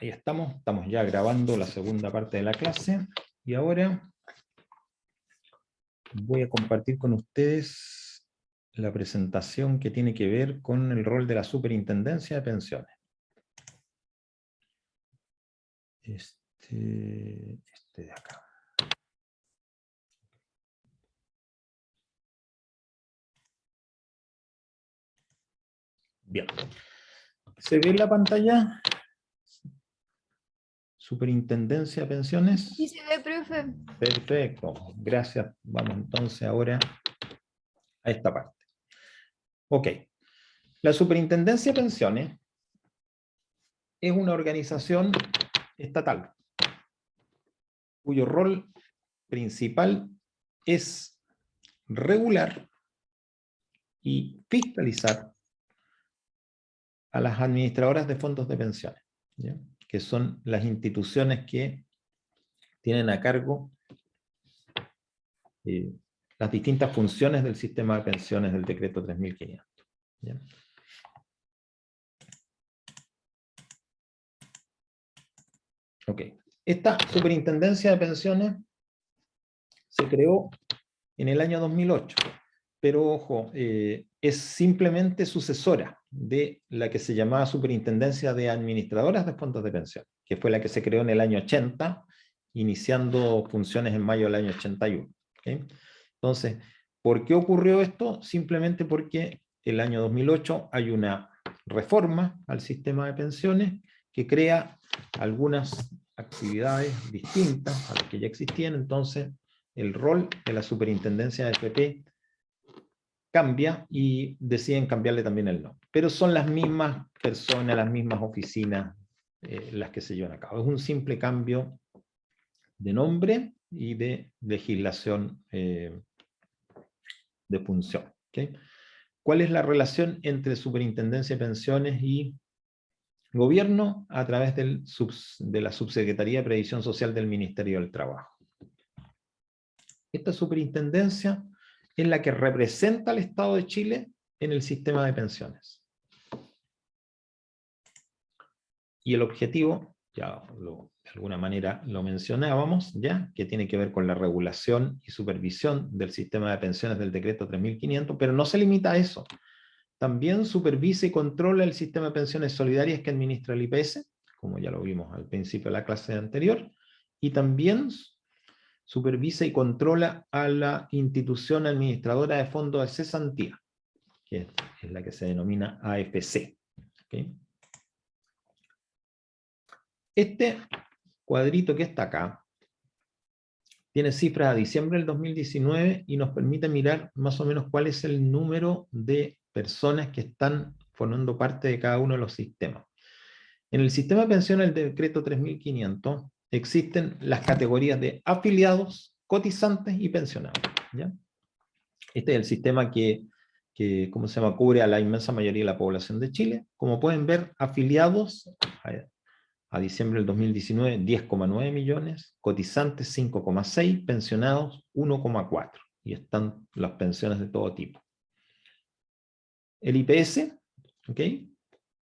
Ahí estamos ya grabando la segunda parte de la clase, y ahora voy a compartir con ustedes la presentación que tiene que ver con el rol de la Superintendencia de Pensiones. Este de acá. Bien. ¿Se ve en la pantalla? Superintendencia de Pensiones. Sí se ve, profe. Perfecto, gracias. Vamos entonces ahora a esta parte. Ok. La Superintendencia de Pensiones es una organización estatal cuyo rol principal es regular y fiscalizar a las administradoras de fondos de pensiones, ¿ya? Que son las instituciones que tienen a cargo las distintas funciones del sistema de pensiones del decreto 3500. ¿Ya? Ok. Esta Superintendencia de Pensiones se creó en el año 2008, pero ojo, es simplemente sucesora de la que se llamaba Superintendencia de Administradoras de Fondos de Pensión, que fue la que se creó en el año 80, iniciando funciones en mayo del año 81. ¿Okay? Entonces, ¿por qué ocurrió esto? Simplemente porque el año 2008 hay una reforma al sistema de pensiones que crea algunas actividades distintas a las que ya existían. Entonces el rol de la Superintendencia de FP cambia y deciden cambiarle también el nombre. Pero son las mismas personas, las mismas oficinas las que se llevan a cabo. Es un simple cambio de nombre y de legislación de función. ¿Okay? ¿Cuál es la relación entre Superintendencia de Pensiones y Gobierno? A través de la Subsecretaría de Previsión Social del Ministerio del Trabajo. Esta superintendencia es la que representa al Estado de Chile en el sistema de pensiones. Y el objetivo, ya de alguna manera lo mencionábamos, ya que tiene que ver con la regulación y supervisión del sistema de pensiones del decreto 3500, pero no se limita a eso. También supervisa y controla el sistema de pensiones solidarias que administra el IPS, como ya lo vimos al principio de la clase anterior, y también supervisa y controla a la institución administradora de fondos de cesantía, que es la que se denomina AFC. ¿Okay? Este cuadrito que está acá tiene cifras a diciembre del 2019 y nos permite mirar más o menos cuál es el número de personas que están formando parte de cada uno de los sistemas. En el sistema de pensiones del decreto 3500 existen las categorías de afiliados, cotizantes y pensionados. ¿Ya? Este es el sistema que ¿cómo se llama?, cubre a la inmensa mayoría de la población de Chile. Como pueden ver, afiliados a diciembre del 2019, 10,9 millones, cotizantes 5,6, pensionados 1,4. Y están las pensiones de todo tipo. El IPS, ¿ok?,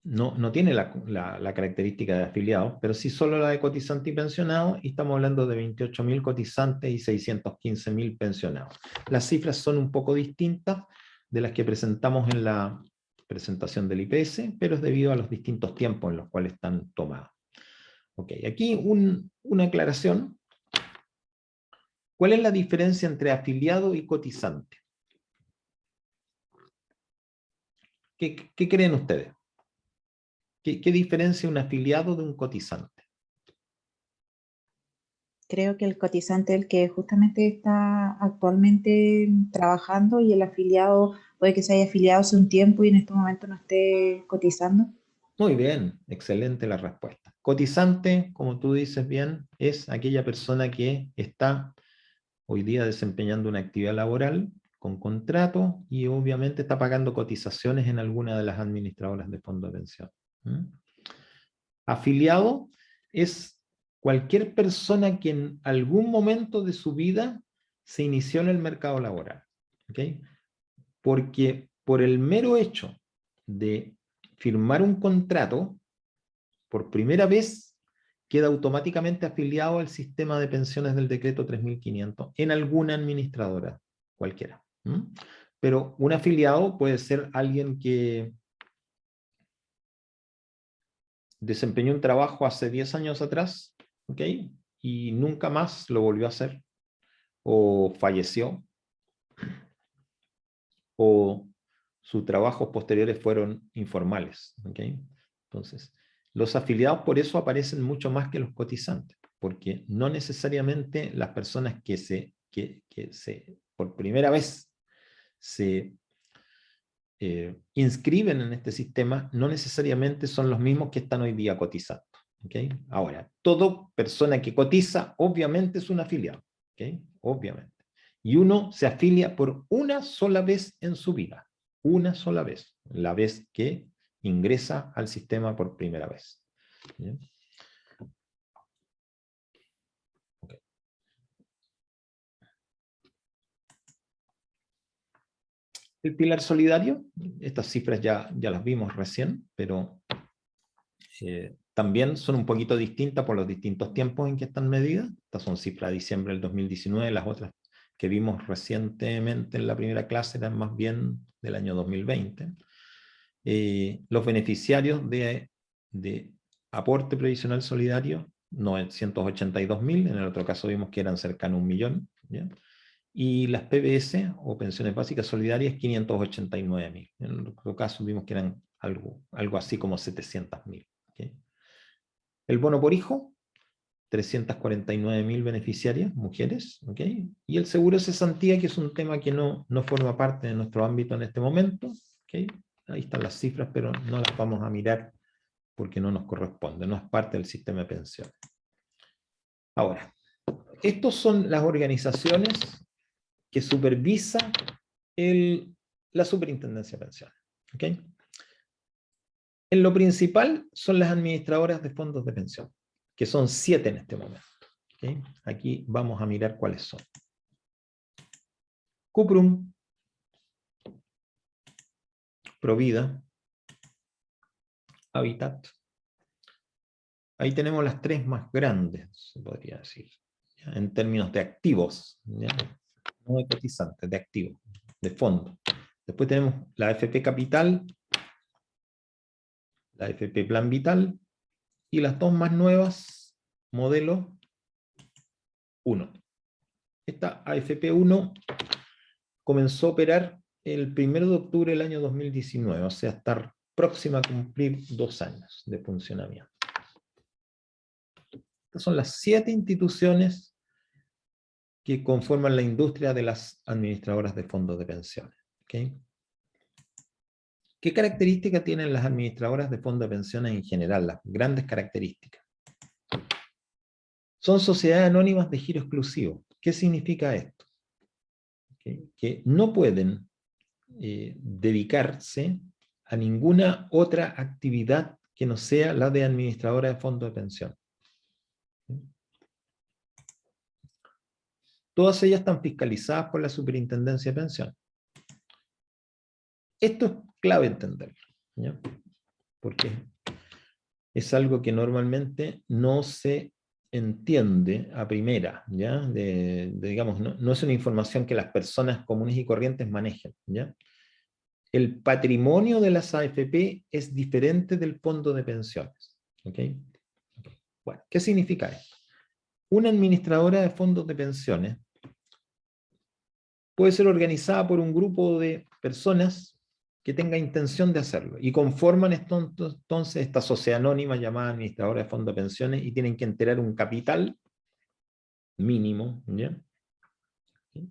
no tiene la característica de afiliados, pero sí solo la de cotizante y pensionado, y estamos hablando de 28.000 cotizantes y 615.000 pensionados. Las cifras son un poco distintas de las que presentamos en la presentación del IPS, pero es debido a los distintos tiempos en los cuales están tomados. Ok, aquí una aclaración. ¿Cuál es la diferencia entre afiliado y cotizante? ¿Qué creen ustedes? ¿Qué diferencia un afiliado de un cotizante? Creo que el cotizante es el que justamente está actualmente trabajando, y el afiliado puede que se haya afiliado hace un tiempo y en este momento no esté cotizando. Muy bien, excelente la respuesta. Cotizante, como tú dices bien, es aquella persona que está hoy día desempeñando una actividad laboral con contrato y obviamente está pagando cotizaciones en alguna de las administradoras de fondo de pensión. ¿Mm? Afiliado es cualquier persona que en algún momento de su vida se inició en el mercado laboral. ¿Okay? Porque por el mero hecho de firmar un contrato, por primera vez queda automáticamente afiliado al sistema de pensiones del decreto 3500 en alguna administradora, cualquiera. Pero un afiliado puede ser alguien que desempeñó un trabajo hace 10 años atrás, ¿ok? Y nunca más lo volvió a hacer, o falleció, o sus trabajos posteriores fueron informales, ¿ok? Entonces, los afiliados por eso aparecen mucho más que los cotizantes, porque no necesariamente las personas que por primera vez se inscriben en este sistema, no necesariamente son los mismos que están hoy día cotizando. ¿Okay? Ahora, toda persona que cotiza, obviamente es un afiliado. ¿Okay? Obviamente. Y uno se afilia por una sola vez en su vida. Una sola vez. La vez que ingresa al sistema por primera vez. ¿Bien? Okay. El pilar solidario, estas cifras ya las vimos recién, pero también son un poquito distintas por los distintos tiempos en que están medidas. Estas son cifras de diciembre del 2019, las otras que vimos recientemente en la primera clase eran más bien del año 2020. Los beneficiarios de aporte previsional solidario, 982.000, en el otro caso vimos que eran cercanos a 1 millón, ¿ya? Y las PBS, o pensiones básicas solidarias, 589.000. En el otro caso vimos que eran algo así como 700.000. ¿Okay? El bono por hijo, 349.000 beneficiarias, mujeres, ¿okay? Y el seguro de cesantía, que es un tema que no forma parte de nuestro ámbito en este momento, ¿okay? Ahí están las cifras, pero no las vamos a mirar porque no nos corresponde, no es parte del sistema de pensiones. Ahora, estas son las organizaciones que supervisa la superintendencia de pensiones. ¿Okay? En lo principal son las administradoras de fondos de pensión, que son 7 en este momento. ¿Okay? Aquí vamos a mirar cuáles son. Cuprum, Provida, Habitat. Ahí tenemos las 3 más grandes, se podría decir, ¿ya? En términos de activos, ¿ya? No de cotizantes, de activos, de fondos. Después tenemos la AFP Capital, la AFP Plan Vital, y las 2 más nuevas, modelo 1. Esta AFP 1 comenzó a operar el 1 de octubre del año 2019, o sea, estar próxima a cumplir 2 años de funcionamiento. Estas son las 7 instituciones que conforman la industria de las administradoras de fondos de pensiones. ¿Okay? ¿Qué características tienen las administradoras de fondos de pensiones en general? Las grandes características. Son sociedades anónimas de giro exclusivo. ¿Qué significa esto? ¿Okay? Que no pueden dedicarse a ninguna otra actividad que no sea la de administradora de fondos de pensión. Todas ellas están fiscalizadas por la Superintendencia de Pensiones. Esto es clave entenderlo, ¿ya? Porque es algo que normalmente no se entiende a primera, ¿ya? Digamos, no es una información que las personas comunes y corrientes manejen, ¿ya? El patrimonio de las AFP es diferente del fondo de pensiones. ¿Okay? Bueno, ¿qué significa esto? Una administradora de fondos de pensiones puede ser organizada por un grupo de personas que tenga intención de hacerlo y conforman entonces esta sociedad anónima llamada administradora de fondos de pensiones y tienen que enterar un capital mínimo, ¿ya? ¿Sí?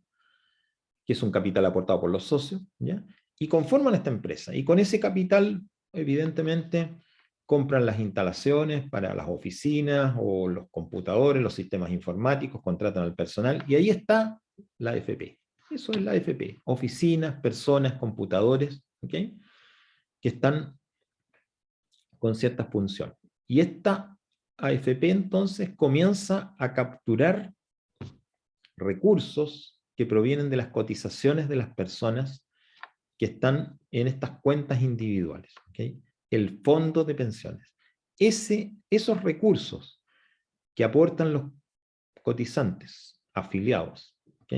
Que es un capital aportado por los socios, ¿ya? Y conforman esta empresa. Y con ese capital, evidentemente, compran las instalaciones para las oficinas o los computadores, los sistemas informáticos, contratan al personal, y ahí está la AFP. Eso es la AFP. Oficinas, personas, computadores, ¿okay? Que están con ciertas funciones. Y esta AFP entonces comienza a capturar recursos que provienen de las cotizaciones de las personas que están en estas cuentas individuales. ¿Okay? El fondo de pensiones. Esos recursos que aportan los cotizantes afiliados, ¿ok?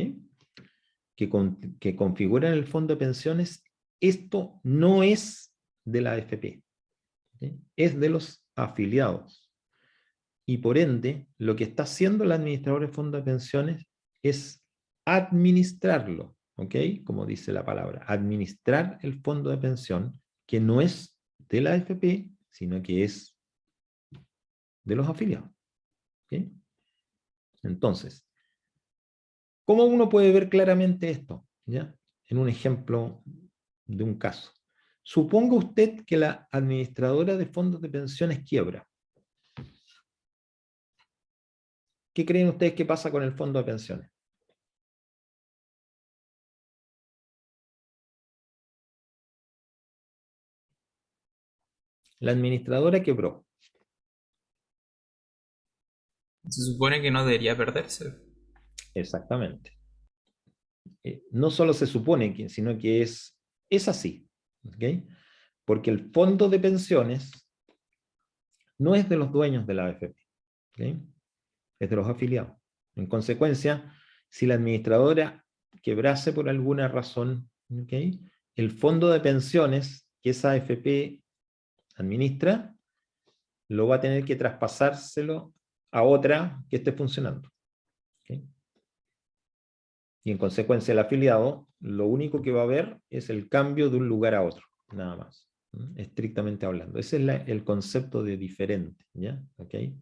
Que configuran el fondo de pensiones, esto no es de la AFP, ¿ok? Es de los afiliados. Y por ende, lo que está haciendo el administrador de fondo de pensiones es administrarlo, ¿ok? Como dice la palabra, administrar el fondo de pensión, que no es de la AFP, sino que es de los afiliados, ¿ok? Entonces, ¿cómo uno puede ver claramente esto? ¿Ya? En un ejemplo de un caso. Suponga usted que la administradora de fondos de pensiones quiebra. ¿Qué creen ustedes que pasa con el fondo de pensiones? La administradora quebró. Se supone que no debería perderse. Exactamente. No solo se supone, sino que es así. ¿Okay? Porque el fondo de pensiones no es de los dueños de la AFP. ¿Okay? Es de los afiliados. En consecuencia, si la administradora quebrase por alguna razón, ¿okay? El fondo de pensiones que esa AFP administra, lo va a tener que traspasárselo a otra que esté funcionando. ¿Okay? Y en consecuencia el afiliado, lo único que va a ver es el cambio de un lugar a otro, nada más, estrictamente hablando. Ese es el concepto de diferente, ¿ya? ¿Okay?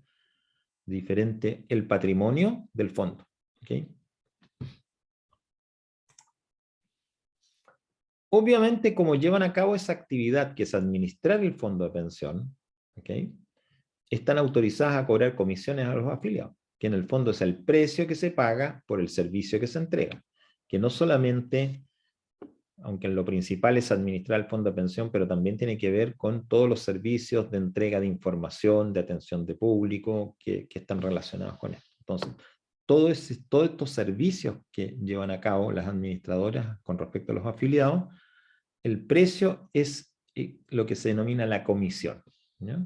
Diferente el patrimonio del fondo. ¿Okay? Obviamente, como llevan a cabo esa actividad que es administrar el fondo de pensión, ¿okay? Están autorizadas a cobrar comisiones a los afiliados, que en el fondo es el precio que se paga por el servicio que se entrega, que no solamente, aunque en lo principal es administrar el fondo de pensión, pero también tiene que ver con todos los servicios de entrega de información, de atención de público, que están relacionados con esto. Entonces, todos estos servicios que llevan a cabo las administradoras con respecto a los afiliados, el precio es lo que se denomina la comisión, ¿ya?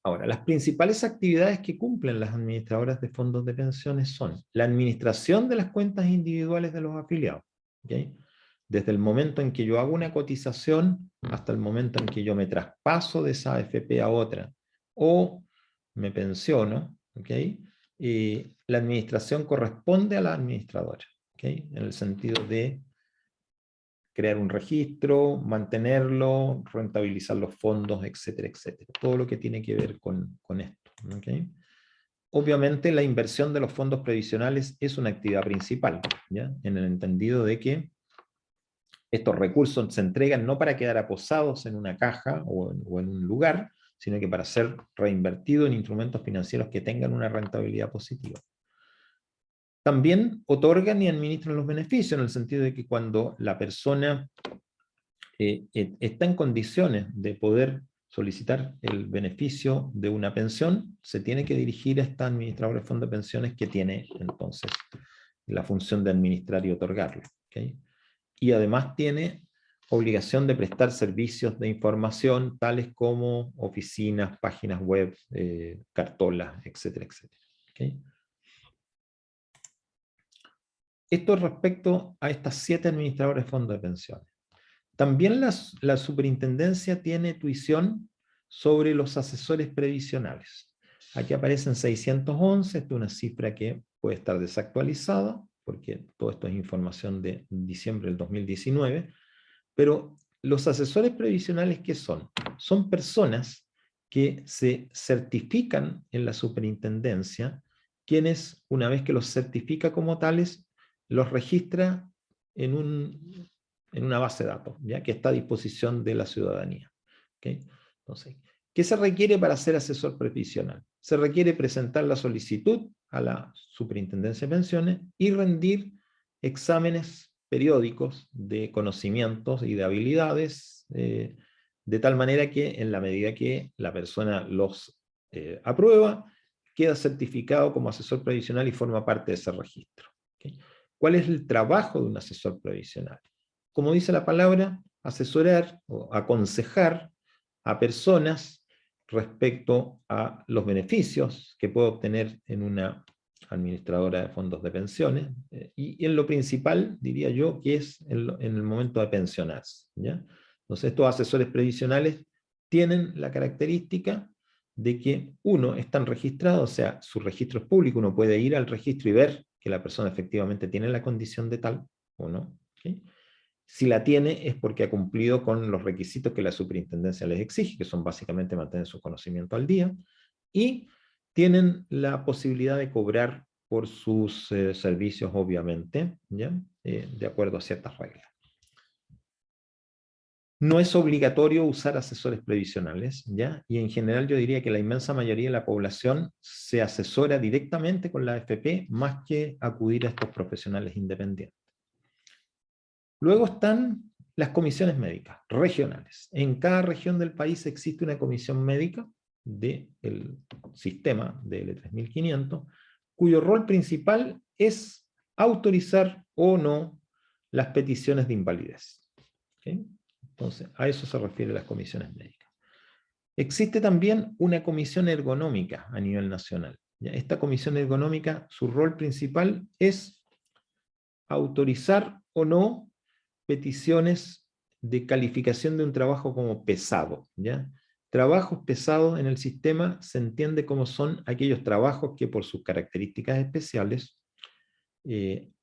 Ahora, las principales actividades que cumplen las administradoras de fondos de pensiones son la administración de las cuentas individuales de los afiliados, ¿okay? Desde el momento en que yo hago una cotización hasta el momento en que yo me traspaso de esa AFP a otra o me pensiono, ¿okay? La administración corresponde a la administradora, ¿okay? En el sentido de crear un registro, mantenerlo, rentabilizar los fondos, etcétera, etcétera. Todo lo que tiene que ver con esto. ¿Okay? Obviamente la inversión de los fondos previsionales es una actividad principal, ¿ya? En el entendido de que estos recursos se entregan no para quedar aposados en una caja o en un lugar, sino que para ser reinvertidos en instrumentos financieros que tengan una rentabilidad positiva. También otorgan y administran los beneficios, en el sentido de que cuando la persona está en condiciones de poder solicitar el beneficio de una pensión, se tiene que dirigir a esta administradora de fondo de pensiones que tiene entonces la función de administrar y otorgarlo. ¿Okay? Y además tiene obligación de prestar servicios de información tales como oficinas, páginas web, cartolas, etcétera, etcétera. ¿Okay? Esto respecto a estas 7 administradores de fondos de pensiones. También la superintendencia tiene tuición sobre los asesores previsionales. Aquí aparecen 611, esta es una cifra que puede estar desactualizada, porque todo esto es información de diciembre del 2019, pero los asesores previsionales, ¿qué son? Son personas que se certifican en la superintendencia, quienes, una vez que los certifica como tales, los registra en una base de datos, ¿ya? Que está a disposición de la ciudadanía. ¿Okay? Entonces, ¿qué se requiere para ser asesor previsional? Se requiere presentar la solicitud a la Superintendencia de Pensiones y rendir exámenes periódicos de conocimientos y de habilidades, de tal manera que en la medida que la persona los aprueba, queda certificado como asesor previsional y forma parte de ese registro. ¿Okay? ¿Cuál es el trabajo de un asesor previsional? Como dice la palabra, asesorar o aconsejar a personas respecto a los beneficios que puede obtener en una administradora de fondos de pensiones, y en lo principal, diría yo, que es en el momento de pensionarse, ¿ya? Entonces, estos asesores previsionales tienen la característica de que, uno, están registrados, o sea, su registro es público, uno puede ir al registro y ver que la persona efectivamente tiene la condición de tal, o no, ¿sí? Si la tiene es porque ha cumplido con los requisitos que la superintendencia les exige, que son básicamente mantener su conocimiento al día, y tienen la posibilidad de cobrar por sus servicios, obviamente, ¿ya? De acuerdo a ciertas reglas. No es obligatorio usar asesores previsionales, ¿ya? Y en general yo diría que la inmensa mayoría de la población se asesora directamente con la AFP más que acudir a estos profesionales independientes. Luego están las comisiones médicas regionales. En cada región del país existe una comisión médica del sistema de L3500, cuyo rol principal es autorizar o no las peticiones de invalidez. ¿Okay? Entonces, a eso se refieren las comisiones médicas. Existe también una comisión ergonómica a nivel nacional. Esta comisión ergonómica, su rol principal es autorizar o no peticiones de calificación de un trabajo como pesado, ¿ya? Trabajos pesados en el sistema se entiende como son aquellos trabajos que por sus características especiales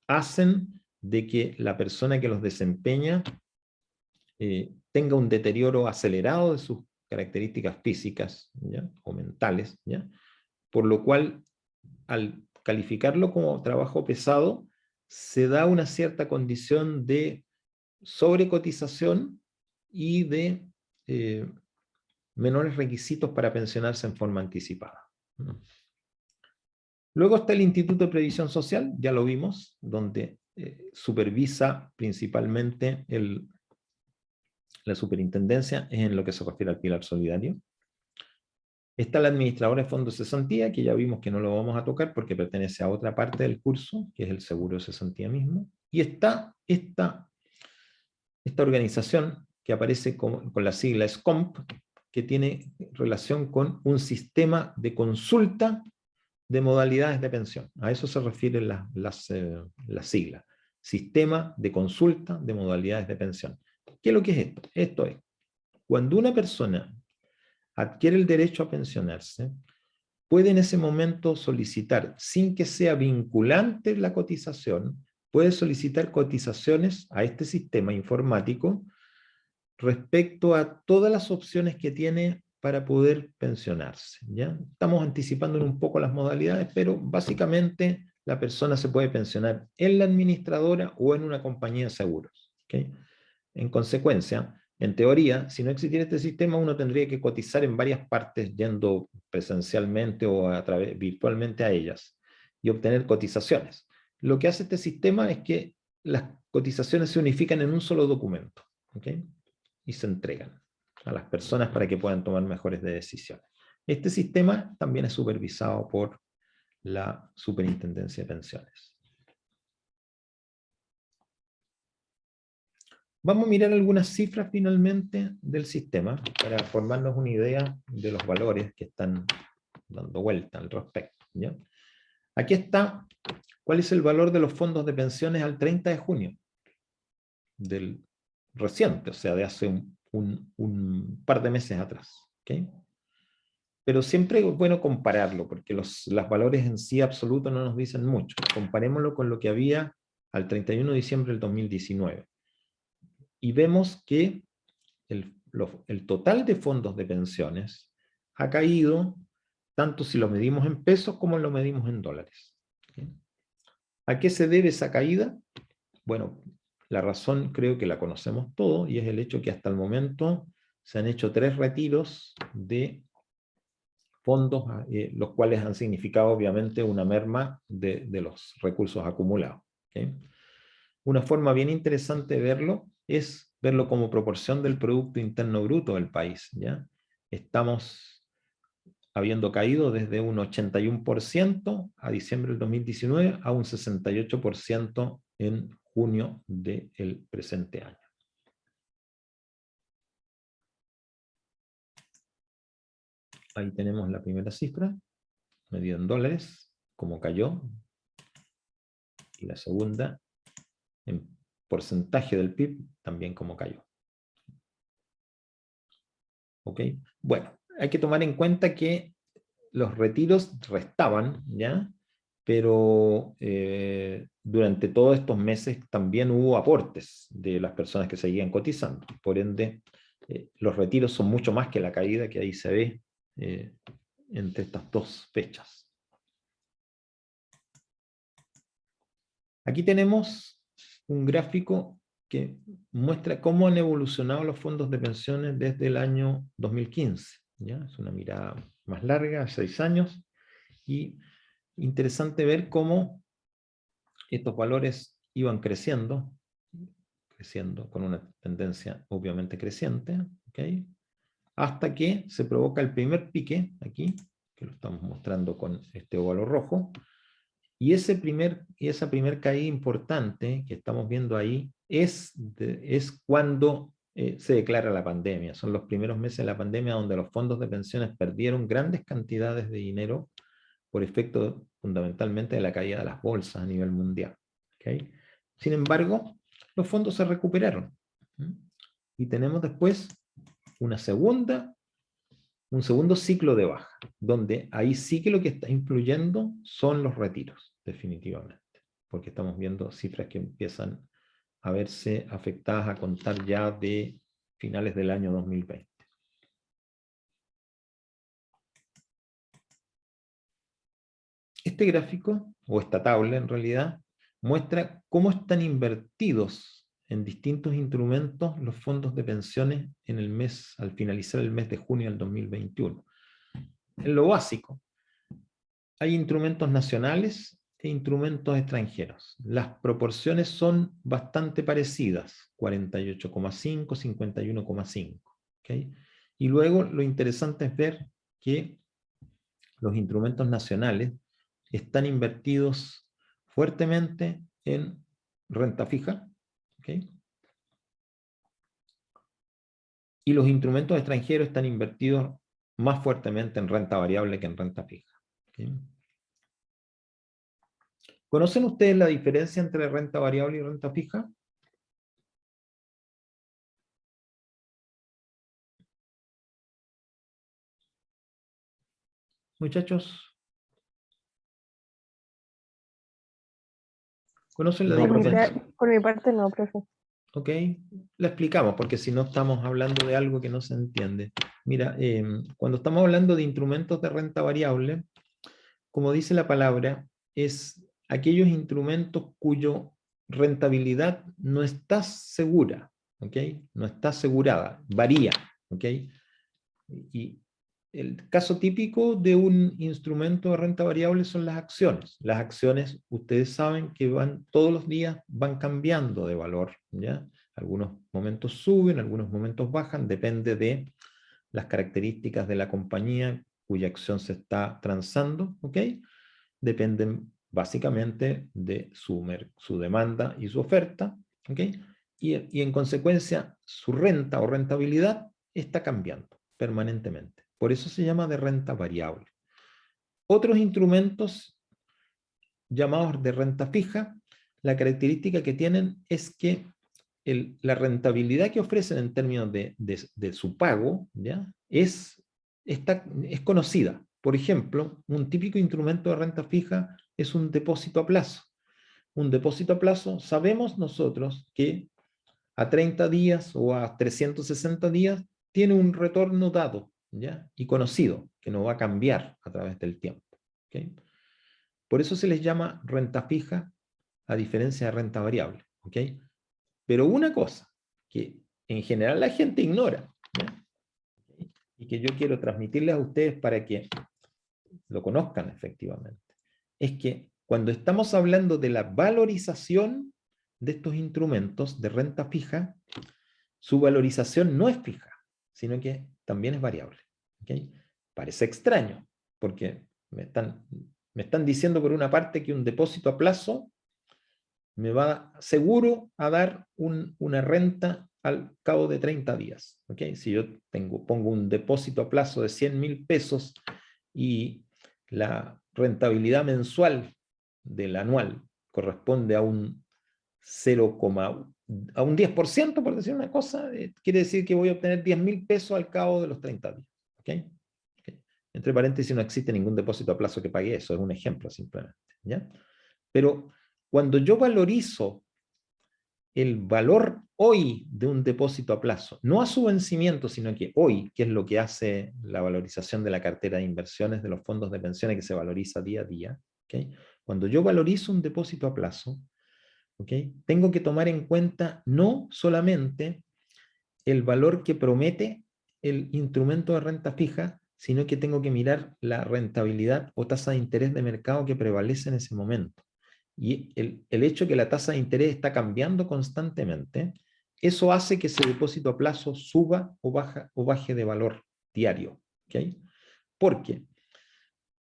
hacen de que la persona que los desempeña tenga un deterioro acelerado de sus características físicas, ¿ya? O mentales, ¿ya? Por lo cual, al calificarlo como trabajo pesado, se da una cierta condición de sobrecotización y de menores requisitos para pensionarse en forma anticipada. Luego está el Instituto de Previsión Social, ya lo vimos, donde supervisa principalmente la superintendencia en lo que se refiere al pilar solidario. Está la administradora de fondos de cesantía, que ya vimos que no lo vamos a tocar porque pertenece a otra parte del curso, que es el seguro de cesantía mismo. Y está esta organización que aparece con la sigla SCOMP, que tiene relación con un sistema de consulta de modalidades de pensión. A eso se refieren las siglas. Sistema de consulta de modalidades de pensión. ¿Qué es lo que es esto? Esto es, cuando una persona adquiere el derecho a pensionarse, puede en ese momento solicitar, sin que sea vinculante la cotización, puede solicitar cotizaciones a este sistema informático respecto a todas las opciones que tiene para poder pensionarse, ¿ya? Estamos anticipando un poco las modalidades, pero básicamente la persona se puede pensionar en la administradora o en una compañía de seguros, ¿okay? En consecuencia, en teoría, si no existiera este sistema, uno tendría que cotizar en varias partes yendo presencialmente o virtualmente a ellas y obtener cotizaciones. Lo que hace este sistema es que las cotizaciones se unifican en un solo documento, ¿okay? Y se entregan a las personas para que puedan tomar mejores decisiones. Este sistema también es supervisado por la Superintendencia de Pensiones. Vamos a mirar algunas cifras finalmente del sistema para formarnos una idea de los valores que están dando vuelta al respecto, ¿ya? Aquí está cuál es el valor de los fondos de pensiones al 30 de junio del reciente, o sea, de hace un par de meses atrás, ¿okay? Pero siempre es bueno compararlo, porque los valores en sí absolutos no nos dicen mucho. Comparémoslo con lo que había al 31 de diciembre del 2019. Y vemos que el total de fondos de pensiones ha caído, tanto si lo medimos en pesos como lo medimos en dólares. ¿Okay? ¿A qué se debe esa caída? Bueno, la razón creo que la conocemos todos, y es el hecho que hasta el momento se han hecho 3 retiros de fondos, los cuales han significado obviamente una merma de los recursos acumulados. ¿Okay? Una forma bien interesante de verlo es verlo como proporción del Producto Interno Bruto del país, ¿ya? Estamos habiendo caído desde un 81% a diciembre del 2019 a un 68% en junio del presente año. Ahí tenemos la primera cifra, medida en dólares, cómo cayó. Y la segunda, en porcentaje del PIB, también cómo cayó. ¿Ok? Bueno, hay que tomar en cuenta que los retiros restaban, ¿ya? Pero durante todos estos meses también hubo aportes de las personas que seguían cotizando. Por ende, los retiros son mucho más que la caída que ahí se ve entre estas dos fechas. Aquí tenemos un gráfico que muestra cómo han evolucionado los fondos de pensiones desde el año 2015. ¿Ya? Es una mirada más larga, 6 años, y interesante ver cómo estos valores iban creciendo con una tendencia obviamente creciente, ¿okay? Hasta que se provoca el primer pique, aquí, que lo estamos mostrando con este óvalo rojo, y esa primer caída importante que estamos viendo ahí es cuando se declara la pandemia. Son los primeros meses de la pandemia donde los fondos de pensiones perdieron grandes cantidades de dinero por efecto fundamentalmente de la caída de las bolsas a nivel mundial. ¿Okay? Sin embargo, los fondos se recuperaron. Y tenemos después un segundo ciclo de baja, donde ahí sí que lo que está influyendo son los retiros, definitivamente, porque estamos viendo cifras que empiezan a verse afectadas a contar ya de finales del año 2020. Este gráfico, o esta tabla en realidad, muestra cómo están invertidos en distintos instrumentos los fondos de pensiones al finalizar el mes de junio del 2021. En lo básico, hay instrumentos nacionales e instrumentos extranjeros. Las proporciones son bastante parecidas, 48,5, 51,5. ¿Okay? Y luego lo interesante es ver que los instrumentos nacionales están invertidos fuertemente en renta fija, ¿okay? Y los instrumentos extranjeros están invertidos más fuertemente en renta variable que en renta fija. ¿Okay? ¿Conocen ustedes la diferencia entre renta variable y renta fija? Muchachos, ¿conocen la No, diferencia? profe. Por mi parte no, profe. Ok, la explicamos porque si no estamos hablando de algo que no se entiende. Mira, cuando estamos hablando de instrumentos de renta variable, como dice la palabra, es aquellos instrumentos cuya rentabilidad no está segura, ¿ok? No está asegurada, varía, ¿ok? Y el caso típico de un instrumento de renta variable son las acciones. Las acciones, ustedes saben que todos los días van cambiando de valor, ¿ya? Algunos momentos suben, algunos momentos bajan, depende de las características de la compañía cuya acción se está transando, ¿ok? Dependen básicamente de su demanda y su oferta, ¿ok? Y en consecuencia su renta o rentabilidad está cambiando permanentemente. Por eso se llama de renta variable. Otros instrumentos llamados de renta fija, la característica que tienen es que la rentabilidad que ofrecen en términos de su pago, ¿ya? es conocida. Por ejemplo, un típico instrumento de renta fija es un depósito a plazo. Un depósito a plazo, sabemos nosotros que a 30 días o a 360 días tiene un retorno dado, ¿ya? Y conocido, que no va a cambiar a través del tiempo. ¿Okay? Por eso se les llama renta fija a diferencia de renta variable. ¿Okay? Pero una cosa que en general la gente ignora, ¿ya? Y que yo quiero transmitirles a ustedes para que lo conozcan efectivamente, es que cuando estamos hablando de la valorización de estos instrumentos de renta fija, su valorización no es fija, sino que también es variable. ¿Okay? Parece extraño, porque me están diciendo por una parte que un depósito a plazo me va seguro a dar una renta al cabo de 30 días. ¿Okay? Si yo pongo un depósito a plazo de 100.000 pesos y la rentabilidad mensual del anual corresponde a un 10%, por decir una cosa, quiere decir que voy a obtener 10.000 pesos al cabo de los 30 días. ¿Okay? Okay. Entre paréntesis, no existe ningún depósito a plazo que pague eso, es un ejemplo simplemente. ¿Ya? Pero cuando yo valorizo el valor hoy de un depósito a plazo, no a su vencimiento, sino que hoy, que es lo que hace la valorización de la cartera de inversiones de los fondos de pensiones, que se valoriza día a día, ¿okay? Cuando yo valorizo un depósito a plazo, ¿okay? Tengo que tomar en cuenta no solamente el valor que promete el instrumento de renta fija, sino que tengo que mirar la rentabilidad o tasa de interés de mercado que prevalece en ese momento. Y el hecho de que la tasa de interés está cambiando constantemente, eso hace que ese depósito a plazo suba o baje de valor diario. ¿Okay? Porque,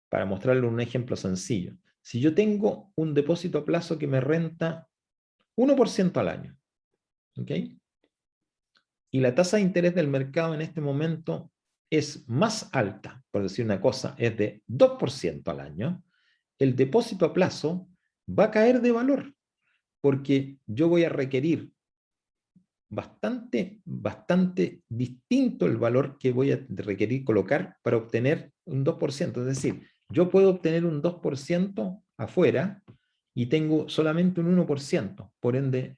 para mostrarle un ejemplo sencillo, si yo tengo un depósito a plazo que me renta 1% al año, ¿okay? Y la tasa de interés del mercado en este momento es más alta, por decir una cosa, es de 2% al año, el depósito a plazo va a caer de valor, porque yo voy a requerir bastante distinto el valor que voy a requerir colocar para obtener un 2%. Es decir, yo puedo obtener un 2% afuera y tengo solamente un 1%. Por ende,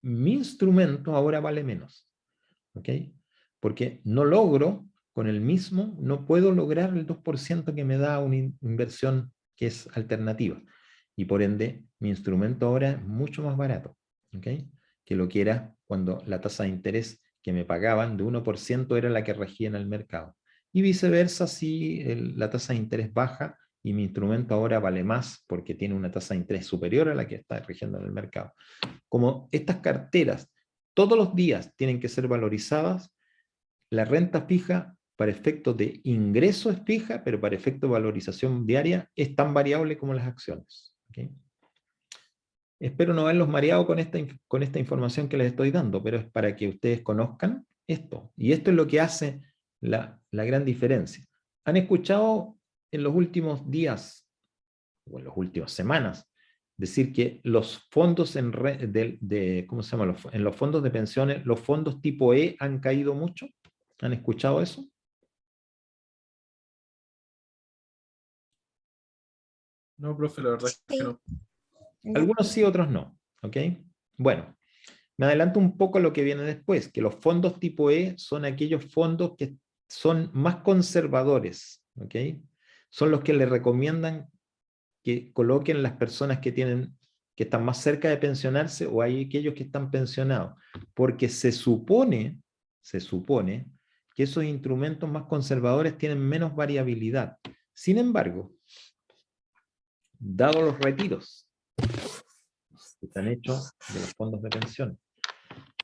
mi instrumento ahora vale menos. ¿Ok? Porque no logro, con el mismo, no puedo lograr el 2% que me da una inversión que es alternativa. Y por ende, mi instrumento ahora es mucho más barato. ¿Ok? Que lo que era cuando la tasa de interés que me pagaban de 1% era la que regía en el mercado. Y viceversa, si la tasa de interés baja y mi instrumento ahora vale más porque tiene una tasa de interés superior a la que está rigiendo en el mercado. Como estas carteras todos los días tienen que ser valorizadas, la renta fija para efectos de ingreso es fija, pero para efectos de valorización diaria es tan variable como las acciones. ¿Okay? Espero no haberlos mareado con esta información que les estoy dando, pero es para que ustedes conozcan esto. Y esto es lo que hace la gran diferencia. ¿Han escuchado en los últimos días, o en las últimas semanas, decir que los fondos ¿cómo se llama? En los fondos de pensiones, los fondos tipo E han caído mucho? ¿Han escuchado eso? No, profe, la verdad es que no. Algunos sí, otros no. ¿Ok? Bueno, me adelanto un poco a lo que viene después, que los fondos tipo E son aquellos fondos que son más conservadores. ¿Ok? Son los que le recomiendan que coloquen las personas que están más cerca de pensionarse o hay aquellos que están pensionados, porque se supone que esos instrumentos más conservadores tienen menos variabilidad. Sin embargo, dado los retiros que están hechos de los fondos de pensión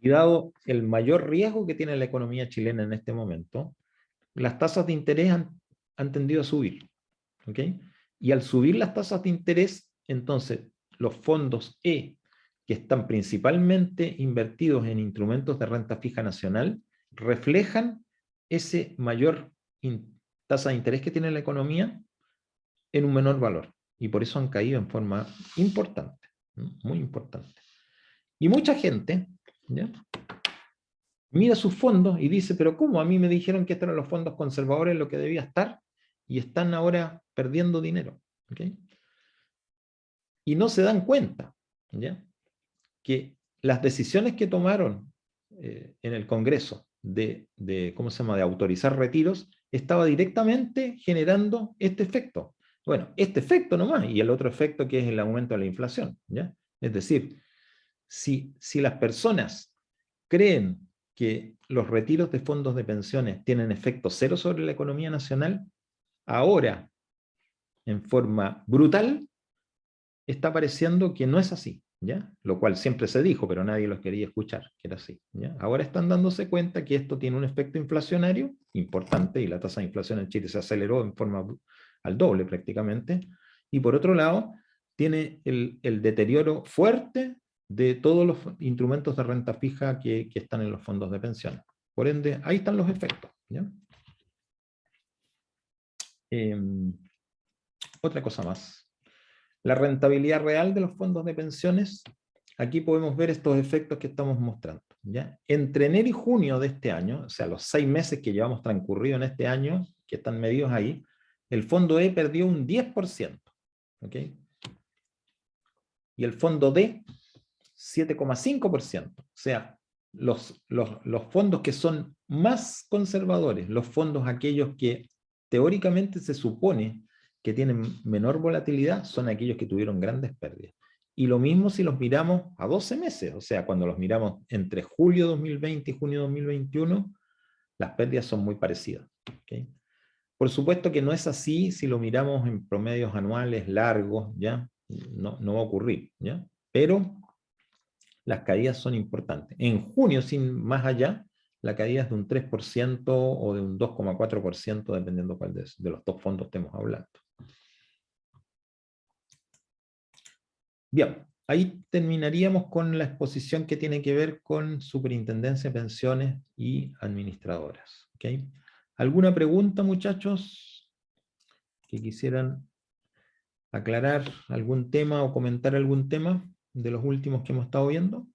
y dado el mayor riesgo que tiene la economía chilena en este momento, las tasas de interés han tendido a subir. ¿Ok? Y al subir las tasas de interés, entonces los fondos E, que están principalmente invertidos en instrumentos de renta fija nacional, reflejan ese mayor tasa de interés que tiene la economía en un menor valor. Y por eso han caído en forma importante, muy importante. Y mucha gente, ¿ya?, mira sus fondos y dice, pero ¿cómo? A mí me dijeron que estos eran los fondos conservadores lo que debía estar y están ahora perdiendo dinero. ¿Okay? Y no se dan cuenta, ¿ya?, que las decisiones que tomaron en el Congreso ¿cómo se llama?, de autorizar retiros, estaba directamente generando este efecto. Bueno, este efecto nomás, y el otro efecto que es el aumento de la inflación, ¿ya? Es decir, si las personas creen que los retiros de fondos de pensiones tienen efecto cero sobre la economía nacional, ahora, en forma brutal, está pareciendo que no es así, ¿ya? Lo cual siempre se dijo, pero nadie los quería escuchar, que era así, ¿ya? Ahora están dándose cuenta que esto tiene un efecto inflacionario importante, y la tasa de inflación en Chile se aceleró en forma al doble prácticamente, y por otro lado, tiene el deterioro fuerte de todos los instrumentos de renta fija que están en los fondos de pensiones. Por ende, ahí están los efectos, ¿ya? Otra cosa más. La rentabilidad real de los fondos de pensiones. Aquí podemos ver estos efectos que estamos mostrando, ¿ya? Entre enero y junio de este año, o sea, los 6 meses que llevamos transcurrido en este año, que están medidos ahí, el fondo E perdió un 10%, ¿ok? Y el fondo D, 7,5%. O sea, los fondos que son más conservadores, los fondos aquellos que teóricamente se supone que tienen menor volatilidad, son aquellos que tuvieron grandes pérdidas. Y lo mismo si los miramos a 12 meses, o sea, cuando los miramos entre julio 2020 y junio 2021, las pérdidas son muy parecidas, ¿okay? Por supuesto que no es así si lo miramos en promedios anuales largos, ¿ya? No va a ocurrir, ¿ya? Pero las caídas son importantes. En junio, sin más allá, la caída es de un 3% o de un 2,4%, dependiendo cuál de los dos fondos estemos hablando. Bien, ahí terminaríamos con la exposición que tiene que ver con superintendencia, pensiones y administradoras. ¿Okay? ¿Alguna pregunta, muchachos, que quisieran aclarar algún tema o comentar algún tema de los últimos que hemos estado viendo?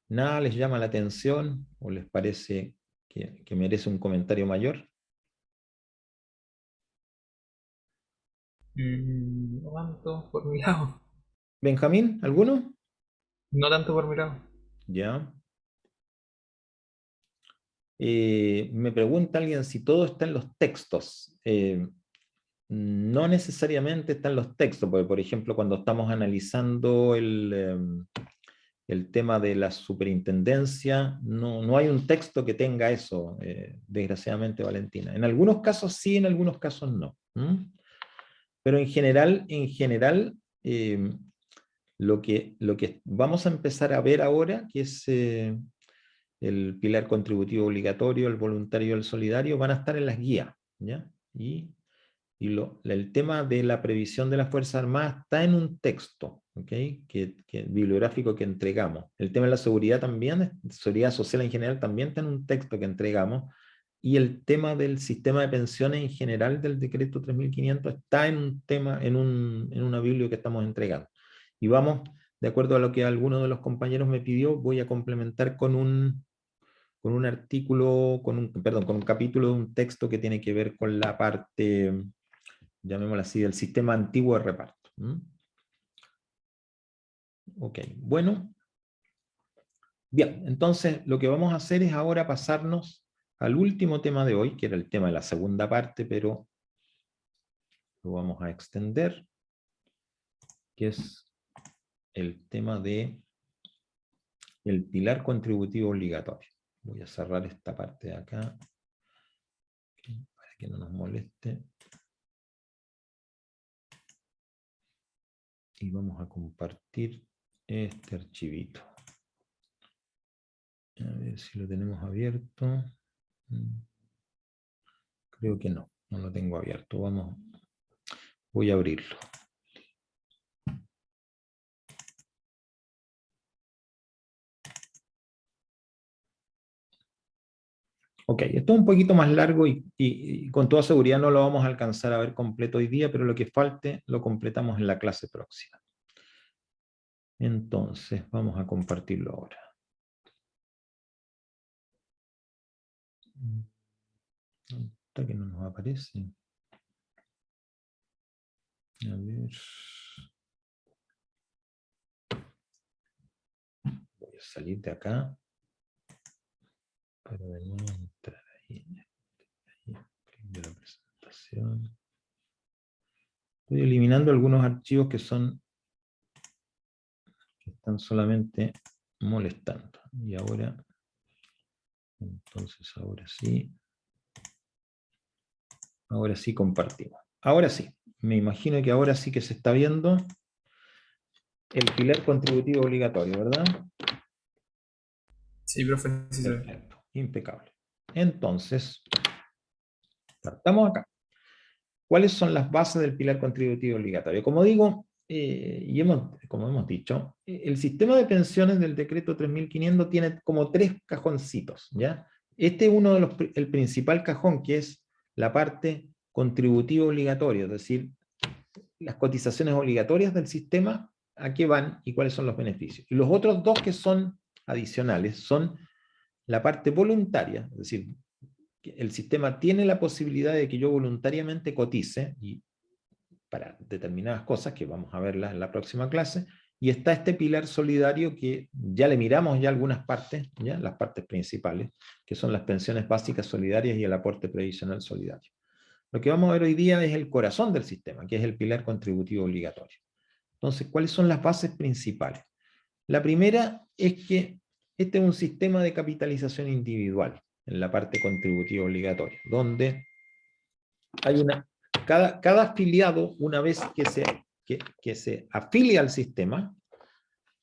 ¿Nada les llama la atención o les parece que merece un comentario mayor? No tanto por mi lado. ¿Benjamín, alguno? No tanto por mi lado. Ya. Me pregunta alguien si todo está en los textos. No necesariamente está en los textos, porque por ejemplo cuando estamos analizando el tema de la superintendencia, no hay un texto que tenga eso, desgraciadamente, Valentina. En algunos casos sí, en algunos casos no. Pero en general, lo que vamos a empezar a ver ahora, que es el pilar contributivo obligatorio, el voluntario y el solidario, van a estar en las guías, ¿ya? Y el tema de la previsión de las Fuerzas Armadas está en un texto, ¿okay? Bibliográfico que entregamos. El tema de la seguridad también, seguridad social en general, también está en un texto que entregamos. Y el tema del sistema de pensiones en general del decreto 3500 está en un tema, en una biblia que estamos entregando. Y vamos, de acuerdo a lo que alguno de los compañeros me pidió, voy a complementar con un artículo, con un capítulo de un texto que tiene que ver con la parte, llamémosla así, del sistema antiguo de reparto. Ok, bueno. Bien, entonces lo que vamos a hacer es ahora pasarnos al último tema de hoy, que era el tema de la segunda parte, pero lo vamos a extender, que es el tema de el pilar contributivo obligatorio. Voy a cerrar esta parte de acá, para que no nos moleste. Y vamos a compartir este archivito. A ver si lo tenemos abierto. Creo que no lo tengo abierto. Voy a abrirlo. Ok, esto es un poquito más largo y con toda seguridad no lo vamos a alcanzar a ver completo hoy día, pero lo que falte lo completamos en la clase próxima. Entonces, vamos a compartirlo ahora. Hasta que no nos aparece. A ver. Voy a salir de acá. Para de nuevo entrar ahí. De la presentación. Estoy eliminando algunos archivos que están solamente molestando. Y ahora, entonces ahora sí compartimos. Ahora sí, me imagino que ahora sí que se está viendo el pilar contributivo obligatorio, ¿verdad? Sí, profe. Sí, se ve. Perfecto, impecable. Entonces, partamos acá. ¿cuáles son las bases del pilar contributivo obligatorio? Como digo, como hemos dicho, el sistema de pensiones del decreto 3500 tiene como 3 cajoncitos, ¿ya? Este es uno de el principal cajón, que es la parte contributiva obligatoria, es decir, las cotizaciones obligatorias del sistema, a qué van y cuáles son los beneficios. Y los otros dos que son adicionales son la parte voluntaria, es decir, que el sistema tiene la posibilidad de que yo voluntariamente cotice y para determinadas cosas que vamos a verlas en la próxima clase, y está este pilar solidario que ya le miramos ya algunas partes, ¿ya? Las partes principales, que son las pensiones básicas solidarias y el aporte previsional solidario. Lo que vamos a ver hoy día es el corazón del sistema, que es el pilar contributivo obligatorio. Entonces, ¿cuáles son las bases principales? La primera es que este es un sistema de capitalización individual en la parte contributiva obligatoria, donde hay cada afiliado, una vez que se afilia al sistema,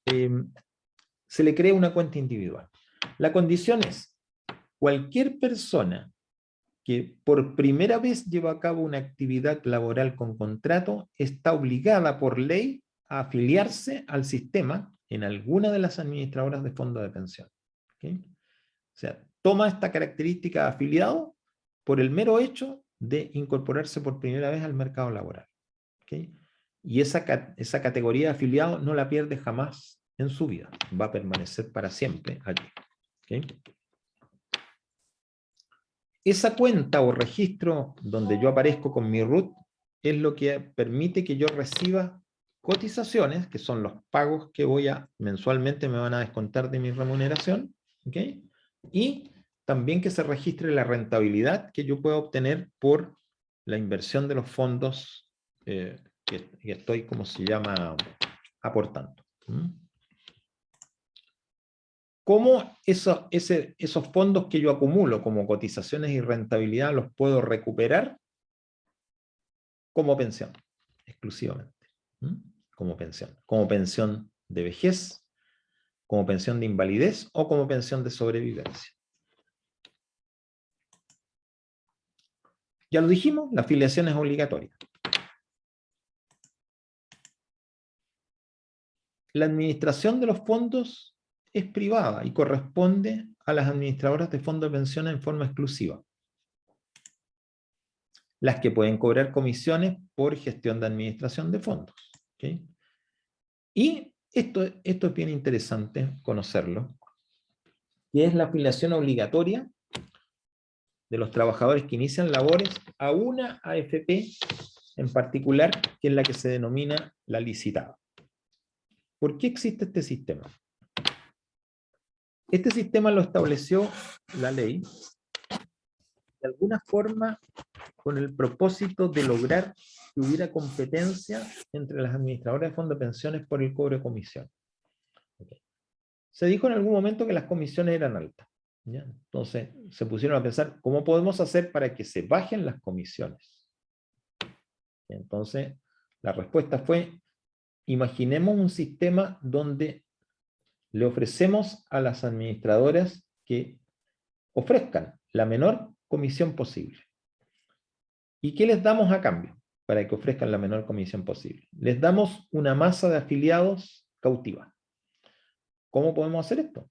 se le crea una cuenta individual. La condición es, cualquier persona que por primera vez lleva a cabo una actividad laboral con contrato está obligada por ley a afiliarse al sistema en alguna de las administradoras de fondos de pensión. ¿Okay? O sea, toma esta característica de afiliado por el mero hecho de incorporarse por primera vez al mercado laboral. ¿Okay? Y esa categoría de afiliado no la pierde jamás en su vida. Va a permanecer para siempre allí. ¿Okay? Esa cuenta o registro donde yo aparezco con mi RUT es lo que permite que yo reciba cotizaciones, que son los pagos que mensualmente me van a descontar de mi remuneración, ¿okay? Y también que se registre la rentabilidad que yo pueda obtener por la inversión de los fondos que estoy, como se llama, aportando. ¿Cómo esos fondos que yo acumulo como cotizaciones y rentabilidad los puedo recuperar? Como pensión, exclusivamente. Como pensión de vejez, como pensión de invalidez o como pensión de sobrevivencia. Ya lo dijimos, la afiliación es obligatoria. La administración de los fondos es privada y corresponde a las administradoras de fondos de pensión en forma exclusiva, las que pueden cobrar comisiones por gestión de administración de fondos. ¿Okay? Y esto es bien interesante conocerlo, que es la afiliación obligatoria de los trabajadores que inician labores a una AFP en particular, que es la que se denomina la licitada. ¿Por qué existe este sistema? Este sistema lo estableció la ley de alguna forma con el propósito de lograr que hubiera competencia entre las administradoras de fondos de pensiones por el cobro de comisión. Okay. Se dijo en algún momento que las comisiones eran altas, ¿ya? Entonces se pusieron a pensar, ¿cómo podemos hacer para que se bajen las comisiones? Entonces la respuesta fue, imaginemos un sistema donde le ofrecemos a las administradoras que ofrezcan la menor comisión posible. ¿Y qué les damos a cambio para que ofrezcan la menor comisión posible? Les damos una masa de afiliados cautiva. ¿Cómo podemos hacer esto?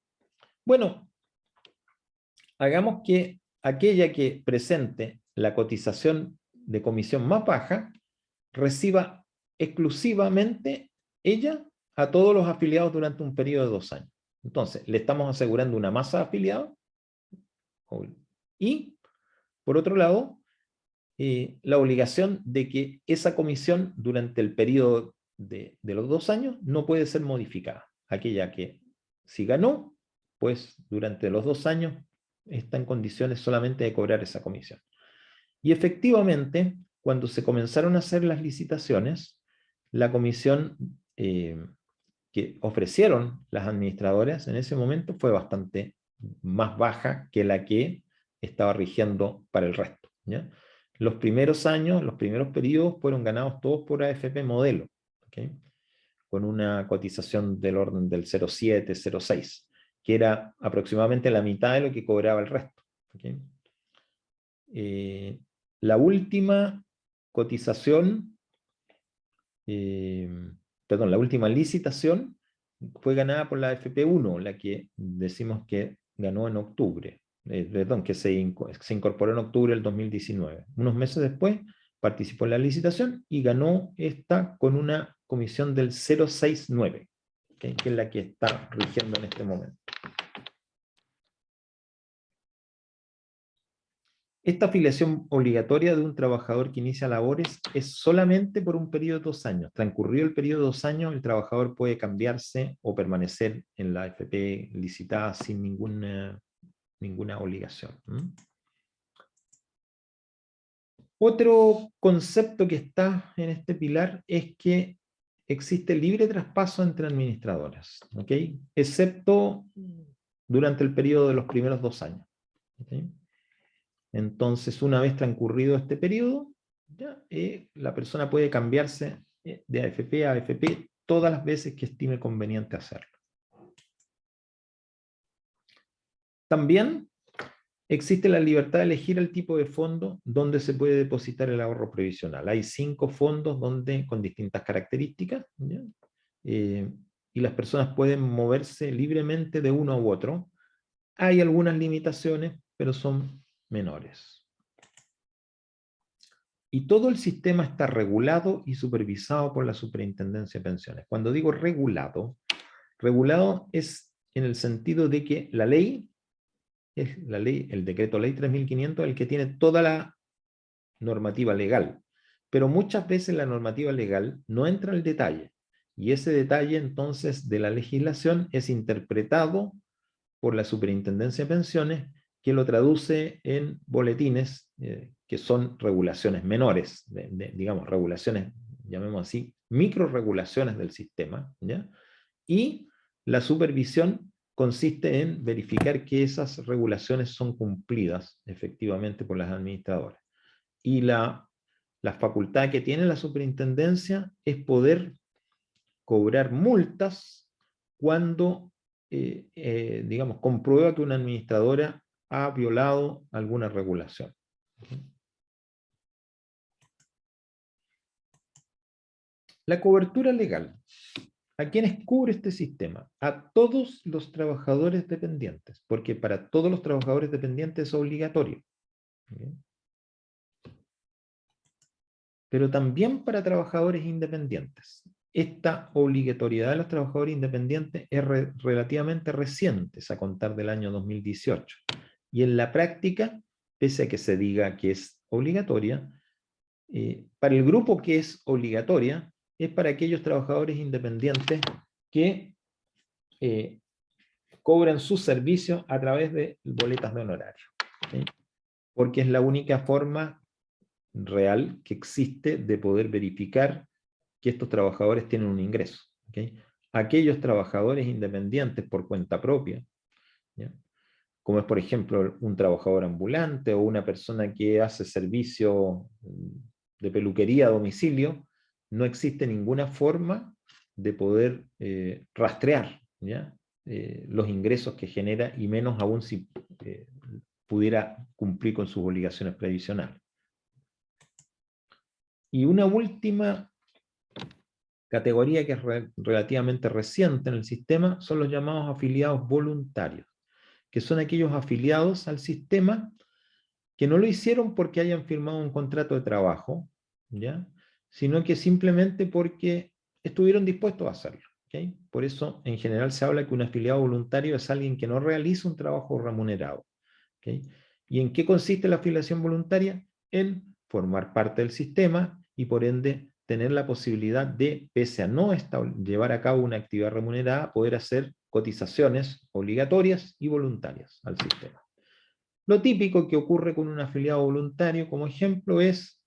Bueno, hagamos que aquella que presente la cotización de comisión más baja reciba exclusivamente ella a todos los afiliados durante un periodo de 2 años. Entonces, le estamos asegurando una masa de afiliados y, por otro lado, la obligación de que esa comisión durante el periodo de los 2 años no puede ser modificada. Aquella que si ganó, pues durante los 2 años está en condiciones solamente de cobrar esa comisión. Y efectivamente, cuando se comenzaron a hacer las licitaciones, la comisión que ofrecieron las administradoras en ese momento fue bastante más baja que la que estaba rigiendo para el resto, ¿ya? Los primeros años, los primeros periodos fueron ganados todos por AFP modelo, ¿okay? Con una cotización del orden del 0,7, 0,6, que era aproximadamente la mitad de lo que cobraba el resto. ¿Okay? La última cotización, perdón, la última licitación fue ganada por la FP1, la que decimos que ganó en octubre, perdón, que se incorporó en octubre del 2019. Unos meses después participó en la licitación y ganó esta con una comisión del 0,69, ¿okay? Que es la que está rigiendo en este momento. Esta afiliación obligatoria de un trabajador que inicia labores es solamente por un periodo de 2 años. Transcurrido el periodo de 2 años, el trabajador puede cambiarse o permanecer en la AFP licitada sin ninguna obligación. Otro concepto que está en este pilar es que existe libre traspaso entre administradoras, ¿ok? Excepto durante el periodo de los primeros 2 años. ¿Okay? Entonces, una vez transcurrido este periodo, ya, la persona puede cambiarse de AFP a AFP todas las veces que estime conveniente hacerlo. También existe la libertad de elegir el tipo de fondo donde se puede depositar el ahorro previsional. Hay 5 fondos con distintas características, ¿ya? Y las personas pueden moverse libremente de uno u otro. Hay algunas limitaciones, pero son menores. Y todo el sistema está regulado y supervisado por la Superintendencia de Pensiones. Cuando digo regulado es en el sentido de que la ley, es la ley, el decreto ley 3500, el que tiene toda la normativa legal. Pero muchas veces la normativa legal no entra al detalle. Y ese detalle entonces de la legislación es interpretado por la Superintendencia de Pensiones, que lo traduce en boletines, que son regulaciones menores, digamos, regulaciones, llamemos así, microregulaciones del sistema, ¿ya? Y la supervisión consiste en verificar que esas regulaciones son cumplidas efectivamente por las administradoras. Y la facultad que tiene la superintendencia es poder cobrar multas cuando digamos, comprueba que una administradora ha violado alguna regulación. La cobertura legal. ¿A quiénes cubre este sistema? A todos los trabajadores dependientes, porque para todos los trabajadores dependientes es obligatorio. Pero también para trabajadores independientes. Esta obligatoriedad de los trabajadores independientes es relativamente reciente, a contar del año 2018. Y en la práctica, pese a que se diga que es obligatoria, para el grupo que es obligatoria, es para aquellos trabajadores independientes que cobran sus servicios a través de boletas de honorario. ¿Sí? Porque es la única forma real que existe de poder verificar que estos trabajadores tienen un ingreso. ¿Okay? Aquellos trabajadores independientes por cuenta propia, ¿ya? Como es por ejemplo un trabajador ambulante o una persona que hace servicio de peluquería a domicilio, no existe ninguna forma de poder rastrear, ¿ya? Los ingresos que genera, y menos aún si pudiera cumplir con sus obligaciones previsionales. Y una última categoría que es relativamente reciente en el sistema son los llamados afiliados voluntarios, que son aquellos afiliados al sistema que no lo hicieron porque hayan firmado un contrato de trabajo, ¿ya? Sino que simplemente porque estuvieron dispuestos a hacerlo. ¿Okay? Por eso, en general, se habla que un afiliado voluntario es alguien que no realiza un trabajo remunerado. ¿Okay? ¿Y en qué consiste la afiliación voluntaria? En formar parte del sistema y, por ende, tener la posibilidad de, pese a no llevar a cabo una actividad remunerada, poder hacer cotizaciones obligatorias y voluntarias al sistema. Lo típico que ocurre con un afiliado voluntario, como ejemplo, es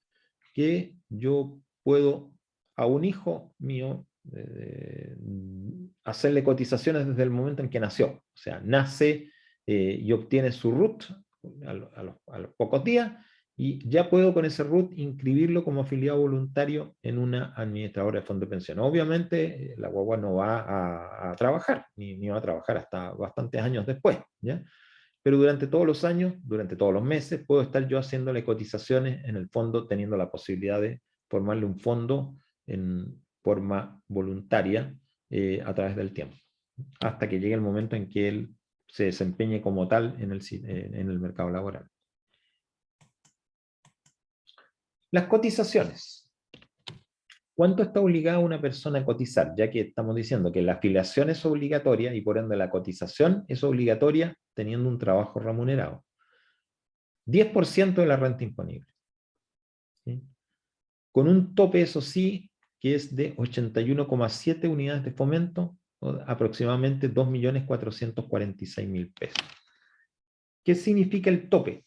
que yo puedo a un hijo mío hacerle cotizaciones desde el momento en que nació. O sea, nace y obtiene su RUT a los pocos días, y ya puedo con ese RUT inscribirlo como afiliado voluntario en una administradora de fondo de pensión. Obviamente la guagua no va a trabajar, ni va a trabajar hasta bastantes años después, ¿ya? pero durante todos los años, durante todos los meses, puedo estar yo haciéndole cotizaciones en el fondo, teniendo la posibilidad de formarle un fondo en forma voluntaria a través del tiempo, hasta que llegue el momento en que él se desempeñe como tal en el mercado laboral. Las cotizaciones. ¿Cuánto está obligada una persona a cotizar? Ya que estamos diciendo que la afiliación es obligatoria y por ende la cotización es obligatoria teniendo un trabajo remunerado. 10% de la renta imponible. ¿Sí? Con un tope, eso sí, que es de 81,7 unidades de fomento, o aproximadamente 2.446.000 pesos. ¿Qué significa el tope?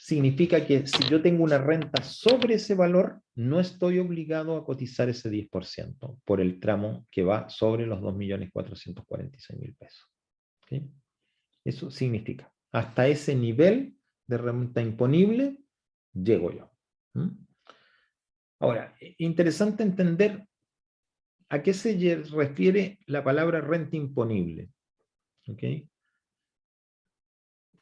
Significa que si yo tengo una renta sobre ese valor, no estoy obligado a cotizar ese 10% por el tramo que va sobre los 2.446.000 pesos. ¿Sí? Eso significa, hasta ese nivel de renta imponible, llego yo. ¿Mm? Ahora, interesante entender a qué se refiere la palabra renta imponible. ¿Ok?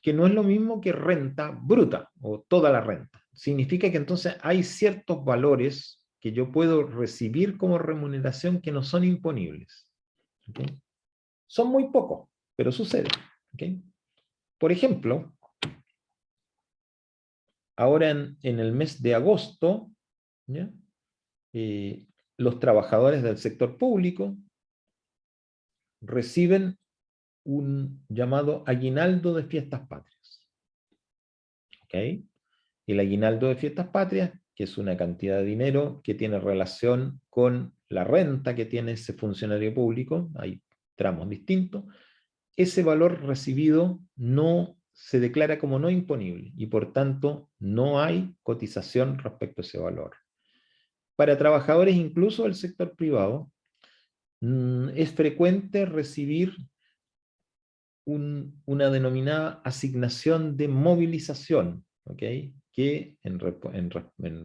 Que no es lo mismo que renta bruta o toda la renta. Significa que entonces hay ciertos valores que yo puedo recibir como remuneración que no son imponibles. ¿Okay? Son muy pocos, pero sucede. ¿Okay? Por ejemplo, ahora en el mes de agosto, ¿ya? Los trabajadores del sector público reciben un llamado aguinaldo de fiestas patrias. ¿Ok? El aguinaldo de fiestas patrias, que es una cantidad de dinero que tiene relación con la renta que tiene ese funcionario público, hay tramos distintos, ese valor recibido no se declara como no imponible y por tanto no hay cotización respecto a ese valor. Para trabajadores incluso del sector privado, es frecuente recibir una denominada asignación de movilización, ¿ok? Que en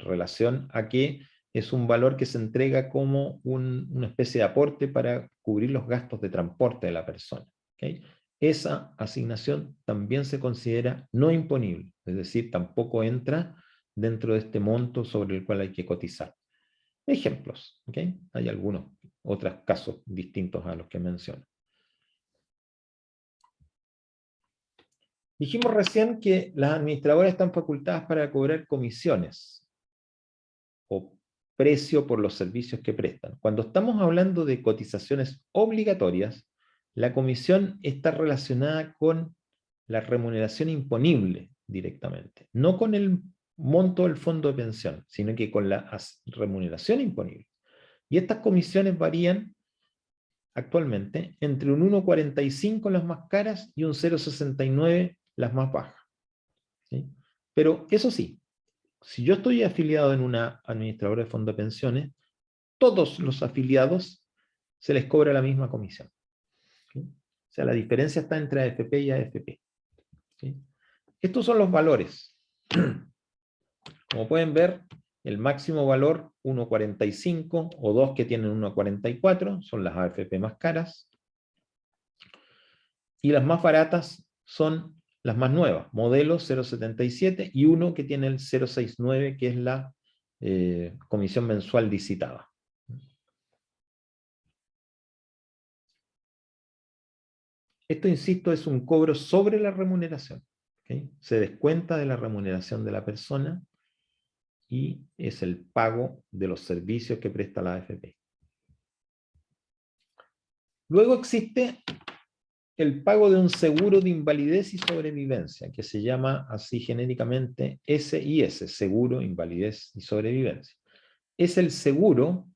relación a que es un valor que se entrega como una especie de aporte para cubrir los gastos de transporte de la persona. ¿Okay? Esa asignación también se considera no imponible, es decir, tampoco entra dentro de este monto sobre el cual hay que cotizar. Ejemplos, ¿ok? Hay algunos otros casos distintos a los que menciono. Dijimos recién que las administradoras están facultadas para cobrar comisiones o precio por los servicios que prestan. Cuando estamos hablando de cotizaciones obligatorias, la comisión está relacionada con la remuneración imponible directamente, no con el monto del fondo de pensión, sino que con la remuneración imponible. Y estas comisiones varían actualmente entre un 1,45 las más caras y un 0,69 las más bajas. ¿Sí? Pero eso sí, si yo estoy afiliado en una administradora de fondo de pensiones, todos los afiliados se les cobra la misma comisión. ¿Sí? O sea, la diferencia está entre AFP y AFP. ¿Sí? Estos son los valores. Como pueden ver, el máximo valor 1,45 o 2 que tienen 1,44 son las AFP más caras. Y las más baratas son las más nuevas, modelo 0,77 y uno que tiene el 0,69, que es la comisión mensual licitada. Esto, insisto, es un cobro sobre la remuneración. ¿Okay? Se descuenta de la remuneración de la persona y es el pago de los servicios que presta la AFP. Luego existe el pago de un seguro de invalidez y sobrevivencia, que se llama así genéricamente SIS, Seguro, Invalidez y Sobrevivencia. Es el seguro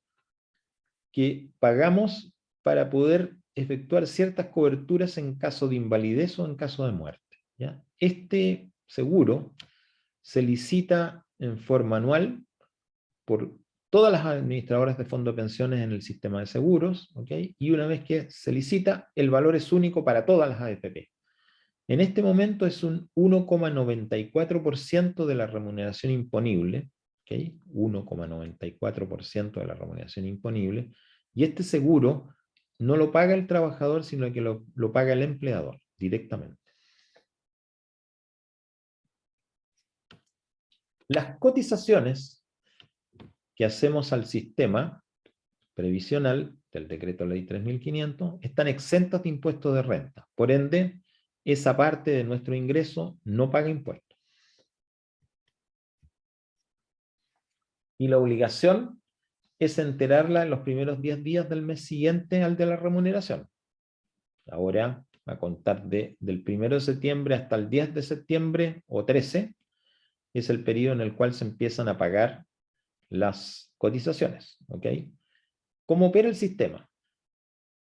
que pagamos para poder efectuar ciertas coberturas en caso de invalidez o en caso de muerte. ¿Ya? Este seguro se licita en forma anual por todas las administradoras de fondos de pensiones en el sistema de seguros, ¿okay? Y una vez que se licita, el valor es único para todas las AFP. En este momento es un 1,94% de la remuneración imponible, ¿okay? 1,94% de la remuneración imponible, y este seguro no lo paga el trabajador, sino que lo paga el empleador directamente. Las cotizaciones que hacemos al sistema previsional del decreto ley 3500 están exentas de impuestos de renta. Por ende, esa parte de nuestro ingreso no paga impuestos. Y la obligación es enterarla en los primeros 10 días del mes siguiente al de la remuneración. Ahora, a contar del 1 de septiembre hasta el 10 de septiembre o 13, es el periodo en el cual se empiezan a pagar las cotizaciones. ¿Ok? ¿Cómo opera el sistema?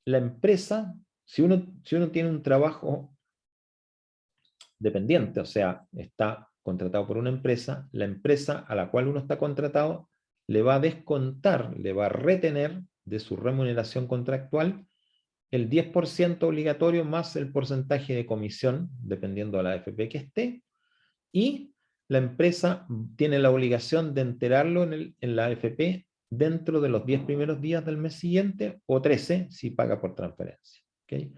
La empresa, si uno tiene un trabajo dependiente, o sea, está contratado por una empresa, la empresa a la cual uno está contratado le va a descontar, le va a retener de su remuneración contractual el 10% obligatorio más el porcentaje de comisión, dependiendo de la AFP que esté, y la empresa tiene la obligación de enterarlo en la AFP dentro de los 10 primeros días del mes siguiente, o 13 si paga por transferencia. ¿Okay?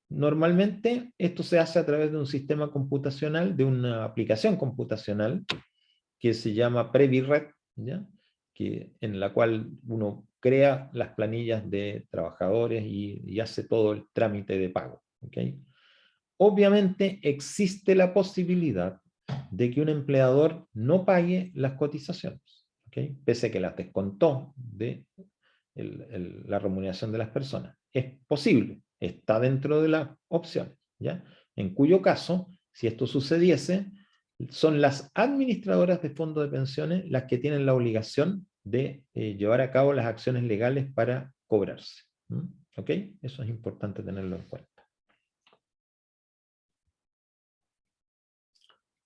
Normalmente esto se hace a través de un sistema computacional, de una aplicación computacional que se llama Previred, ¿ya? En la cual uno crea las planillas de trabajadores y hace todo el trámite de pago. ¿Okay? Obviamente existe la posibilidad de que un empleador no pague las cotizaciones, ¿okay? Pese a que las descontó de la remuneración de las personas. Es posible, está dentro de las opciones, ¿ya? En cuyo caso, si esto sucediese, son las administradoras de fondos de pensiones las que tienen la obligación de llevar a cabo las acciones legales para cobrarse. ¿Ok? Eso es importante tenerlo en cuenta.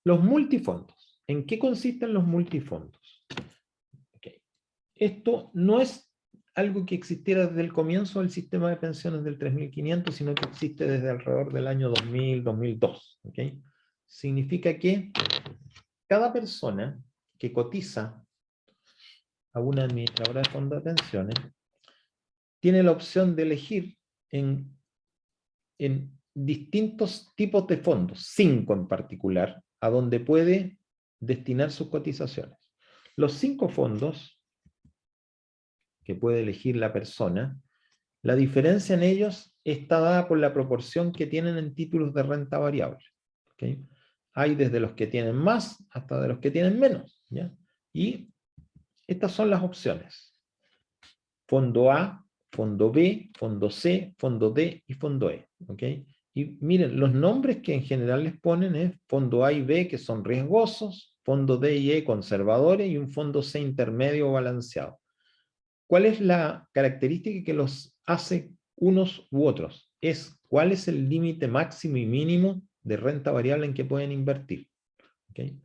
Los multifondos. ¿En qué consisten los multifondos? Okay. Esto no es algo que existiera desde el comienzo del sistema de pensiones del 3500, sino que existe desde alrededor del año 2000, 2002. ¿Okay? Significa que cada persona que cotiza a una administradora de fondos de pensiones tiene la opción de elegir en distintos tipos de fondos, 5 en particular, a donde puede destinar sus cotizaciones. Los 5 fondos que puede elegir la persona, la diferencia en ellos está dada por la proporción que tienen en títulos de renta variable. ¿Okay? Hay desde los que tienen más hasta de los que tienen menos, ¿ya? Y estas son las opciones. Fondo A, fondo B, fondo C, fondo D y fondo E. ¿Okay? Y miren, los nombres que en general les ponen es fondo A y B, que son riesgosos, fondo D y E conservadores, y un fondo C intermedio o balanceado. ¿Cuál es la característica que los hace unos u otros? Es cuál es el límite máximo y mínimo de renta variable en que pueden invertir. ¿Okay?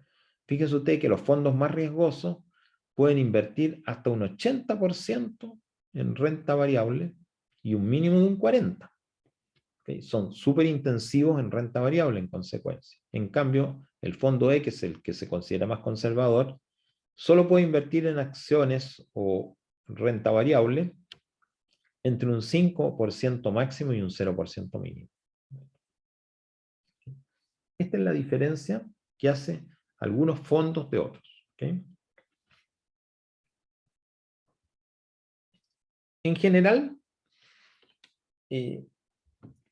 Fíjese usted que los fondos más riesgosos pueden invertir hasta un 80% en renta variable y un mínimo de un 40%. ¿Okay? Son súper intensivos en renta variable en consecuencia. En cambio, el fondo E, que es el que se considera más conservador, solo puede invertir en acciones o renta variable entre un 5% máximo y un 0% mínimo. Esta es la diferencia que hace algunos fondos de otros. ¿Okay? En general,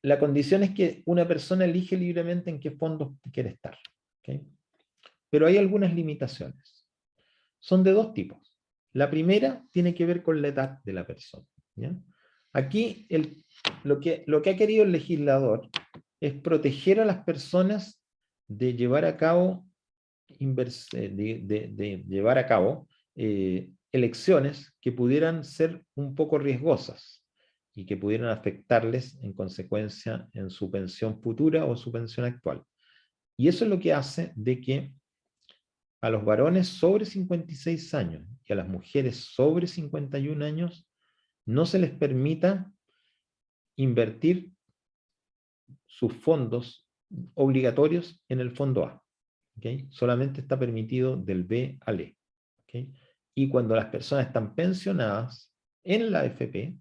la condición es que una persona elige libremente en qué fondos quiere estar. ¿Okay? Pero hay algunas limitaciones. Son de dos tipos. La primera tiene que ver con la edad de la persona. ¿Ya? Aquí lo que ha querido el legislador es proteger a las personas de llevar a cabo, elecciones que pudieran ser un poco riesgosas y que pudieran afectarles en consecuencia en su pensión futura o su pensión actual. Y eso es lo que hace de que a los varones sobre 56 años y a las mujeres sobre 51 años no se les permita invertir sus fondos obligatorios en el fondo A. ¿Okay? Solamente está permitido del B al E. ¿Okay? Y cuando las personas están pensionadas en la AFP,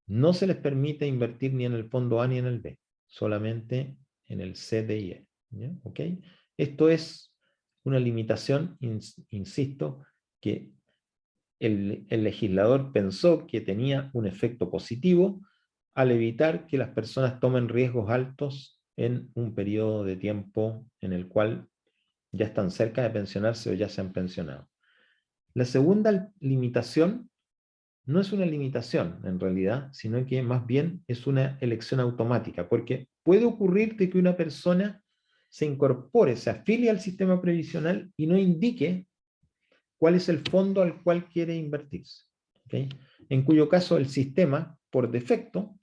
no se les permite invertir ni en el fondo A ni en el B, solamente en el C, D y E. ¿Ya? ¿Okay? Esto es una limitación, insisto, que el legislador pensó que tenía un efecto positivo al evitar que las personas tomen riesgos altos en un periodo de tiempo en el cual ya están cerca de pensionarse o ya se han pensionado. La segunda limitación no es una limitación en realidad, sino que más bien es una elección automática, porque puede ocurrir de que una persona se incorpore, se afilie al sistema previsional y no indique cuál es el fondo al cual quiere invertirse. ¿Okay? En cuyo caso el sistema, por defecto,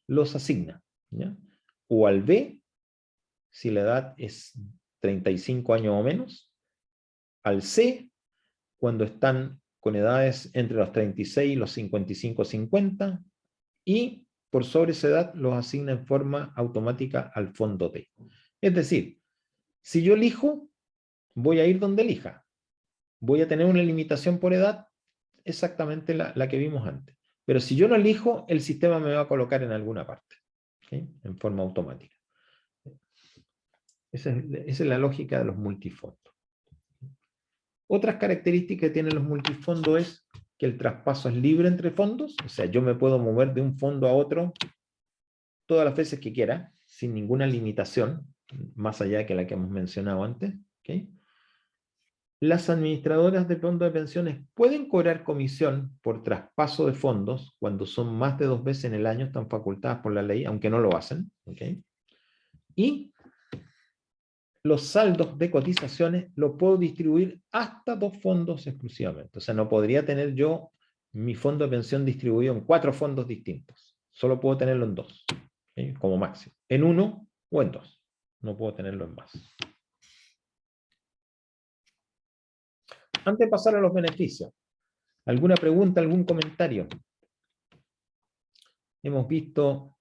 los asigna. ¿Ya? O al B, si la edad es 35 años o menos, al C, cuando están con edades entre los 36 y los 55-50, y por sobre esa edad los asigna en forma automática al fondo D. Es decir, si yo elijo, voy a ir donde elija. Voy a tener una limitación por edad, exactamente la que vimos antes. Pero si yo no elijo, el sistema me va a colocar en alguna parte, ¿okay? En forma automática. Esa es la lógica de los multifondos. Otras características que tienen los multifondos es que el traspaso es libre entre fondos, o sea, yo me puedo mover de un fondo a otro todas las veces que quiera, sin ninguna limitación, más allá que la que hemos mencionado antes. ¿Okay? Las administradoras de fondos de pensiones pueden cobrar comisión por traspaso de fondos cuando son más de 2 veces en el año, están facultadas por la ley, aunque no lo hacen. ¿Okay? Y los saldos de cotizaciones los puedo distribuir hasta 2 fondos exclusivamente. O sea, no podría tener yo mi fondo de pensión distribuido en 4 fondos distintos. Solo puedo tenerlo en 2, ¿okay? Como máximo. En 1 o en 2. No puedo tenerlo en más. Antes de pasar a los beneficios, ¿alguna pregunta, algún comentario? Hemos visto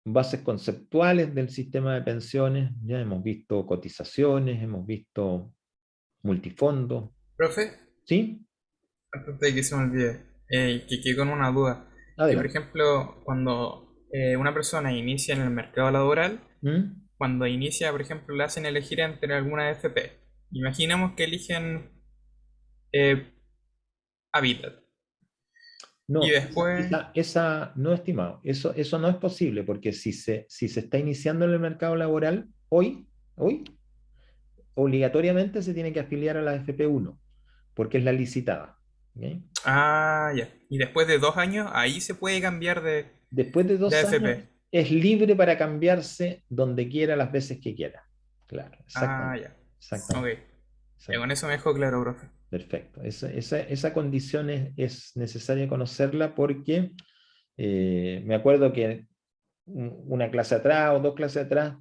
bases conceptuales del sistema de pensiones, ya hemos visto cotizaciones, hemos visto multifondos. Profe, ¿Sí? antes de que se me olvide, que quedé con una duda. Que por Adelante. ejemplo, cuando una persona inicia en el mercado laboral, ¿Mm? cuando inicia, por ejemplo, le hacen elegir entre alguna FP. Imaginemos que eligen eh, Habitat. Y No, después, no, estimado, eso no es posible, porque si se está iniciando en el mercado laboral, hoy, obligatoriamente se tiene que afiliar a la FP1, porque es la licitada. ¿Ok? ya. Y después de 2 años, ahí se puede cambiar Después de de 2 años, AFP. es libre para cambiarse donde quiera, las veces que quiera. Claro, exactamente. Ya. Ok. Exactamente. Con Exactamente. eso me dejó claro, profe. Perfecto. Esa condición es necesaria conocerla porque me acuerdo que una clase atrás o 2 clases atrás,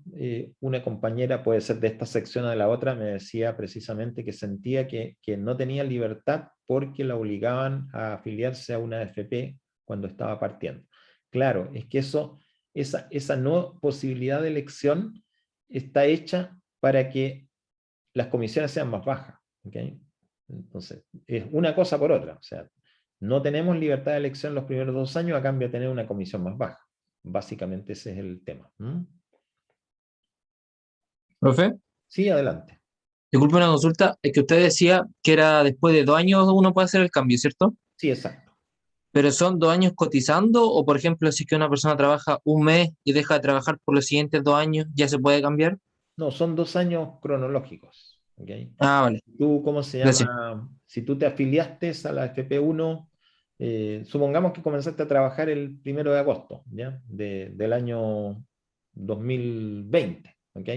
una compañera, puede ser de esta sección o de la otra, me decía precisamente que sentía que no tenía libertad porque la obligaban a afiliarse a una AFP cuando estaba partiendo. Claro, es que esa no posibilidad de elección está hecha para que las comisiones sean más bajas. ¿Okay? Entonces, es una cosa por otra. O sea, no tenemos libertad de elección los primeros 2 años a cambio de tener una comisión más baja. Básicamente ese es el tema. ¿Mm? Profe, Sí, adelante. disculpe una consulta, es que usted decía que era después de 2 años uno puede hacer el cambio, ¿cierto? Sí, exacto. ¿Pero son 2 años cotizando o, por ejemplo, si es que una persona trabaja un mes y deja de trabajar por los siguientes 2 años, ya se puede cambiar? No, son 2 años cronológicos. ¿Okay? Ah, vale, Tú, ¿cómo se gracias. llama? Si tú te afiliaste a la FP1, supongamos que comenzaste a trabajar el 1 de agosto, ¿ya? Del año 2020, ¿ok?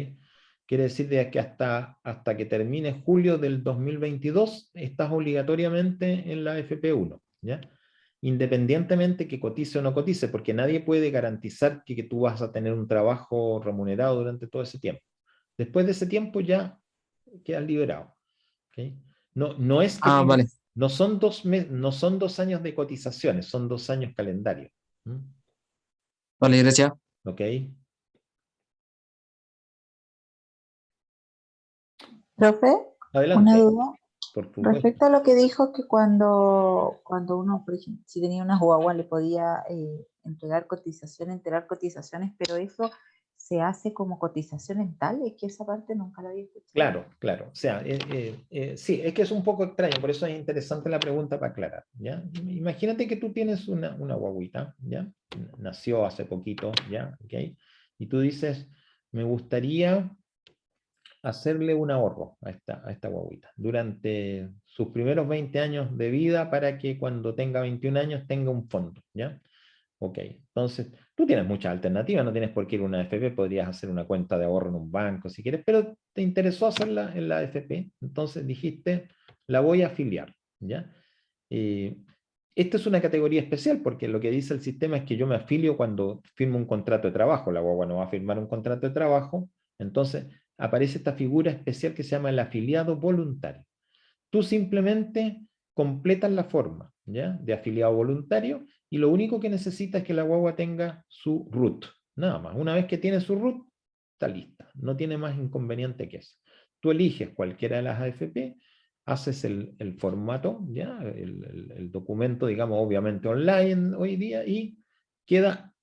Quiere decir de que hasta que termine julio del 2022 estás obligatoriamente en la FP1, ¿ya? Independientemente que cotice o no cotice, porque nadie puede garantizar que tú vas a tener un trabajo remunerado durante todo ese tiempo. Después de ese tiempo ya quedas liberado. ¿Okay? No es que Ah, vale, no son 2 años de cotizaciones, son 2 años calendario. ¿Mm? vale, gracias. ¿Ok? Profe, una Adelante, duda. por supuesto. Respecto a lo que dijo que cuando uno, por ejemplo, si tenía una guagua, le podía entregar cotizaciones, pero eso se hace como cotización en tal, es que esa parte nunca la había escuchado. Claro, claro. O sea, sí, es que es un poco extraño, por eso es interesante la pregunta para aclarar, ¿ya? Imagínate que tú tienes una guaguita, ¿ya? Nació hace poquito, ¿ya? ¿Ok? Y tú dices, me gustaría hacerle un ahorro a esta guaguita durante sus primeros 20 años de vida para que cuando tenga 21 años tenga un fondo, ¿ya? Ok, entonces tú tienes muchas alternativas, no tienes por qué ir a una AFP, podrías hacer una cuenta de ahorro en un banco si quieres, pero te interesó hacerla en la AFP, entonces dijiste, la voy a afiliar, ¿ya? Esta es una categoría especial porque lo que dice el sistema es que yo me afilio cuando firmo un contrato de trabajo, la guagua no va a firmar un contrato de trabajo, entonces aparece esta figura especial que se llama el afiliado voluntario. Tú simplemente completas la forma, ¿ya? De afiliado voluntario y lo único que necesitas es que la guagua tenga su root, nada más. Una vez que tiene su root, está lista, no tiene más inconveniente que eso. Tú eliges cualquiera de las AFP, haces el formato, ¿ya? El documento, digamos, obviamente online hoy día y queda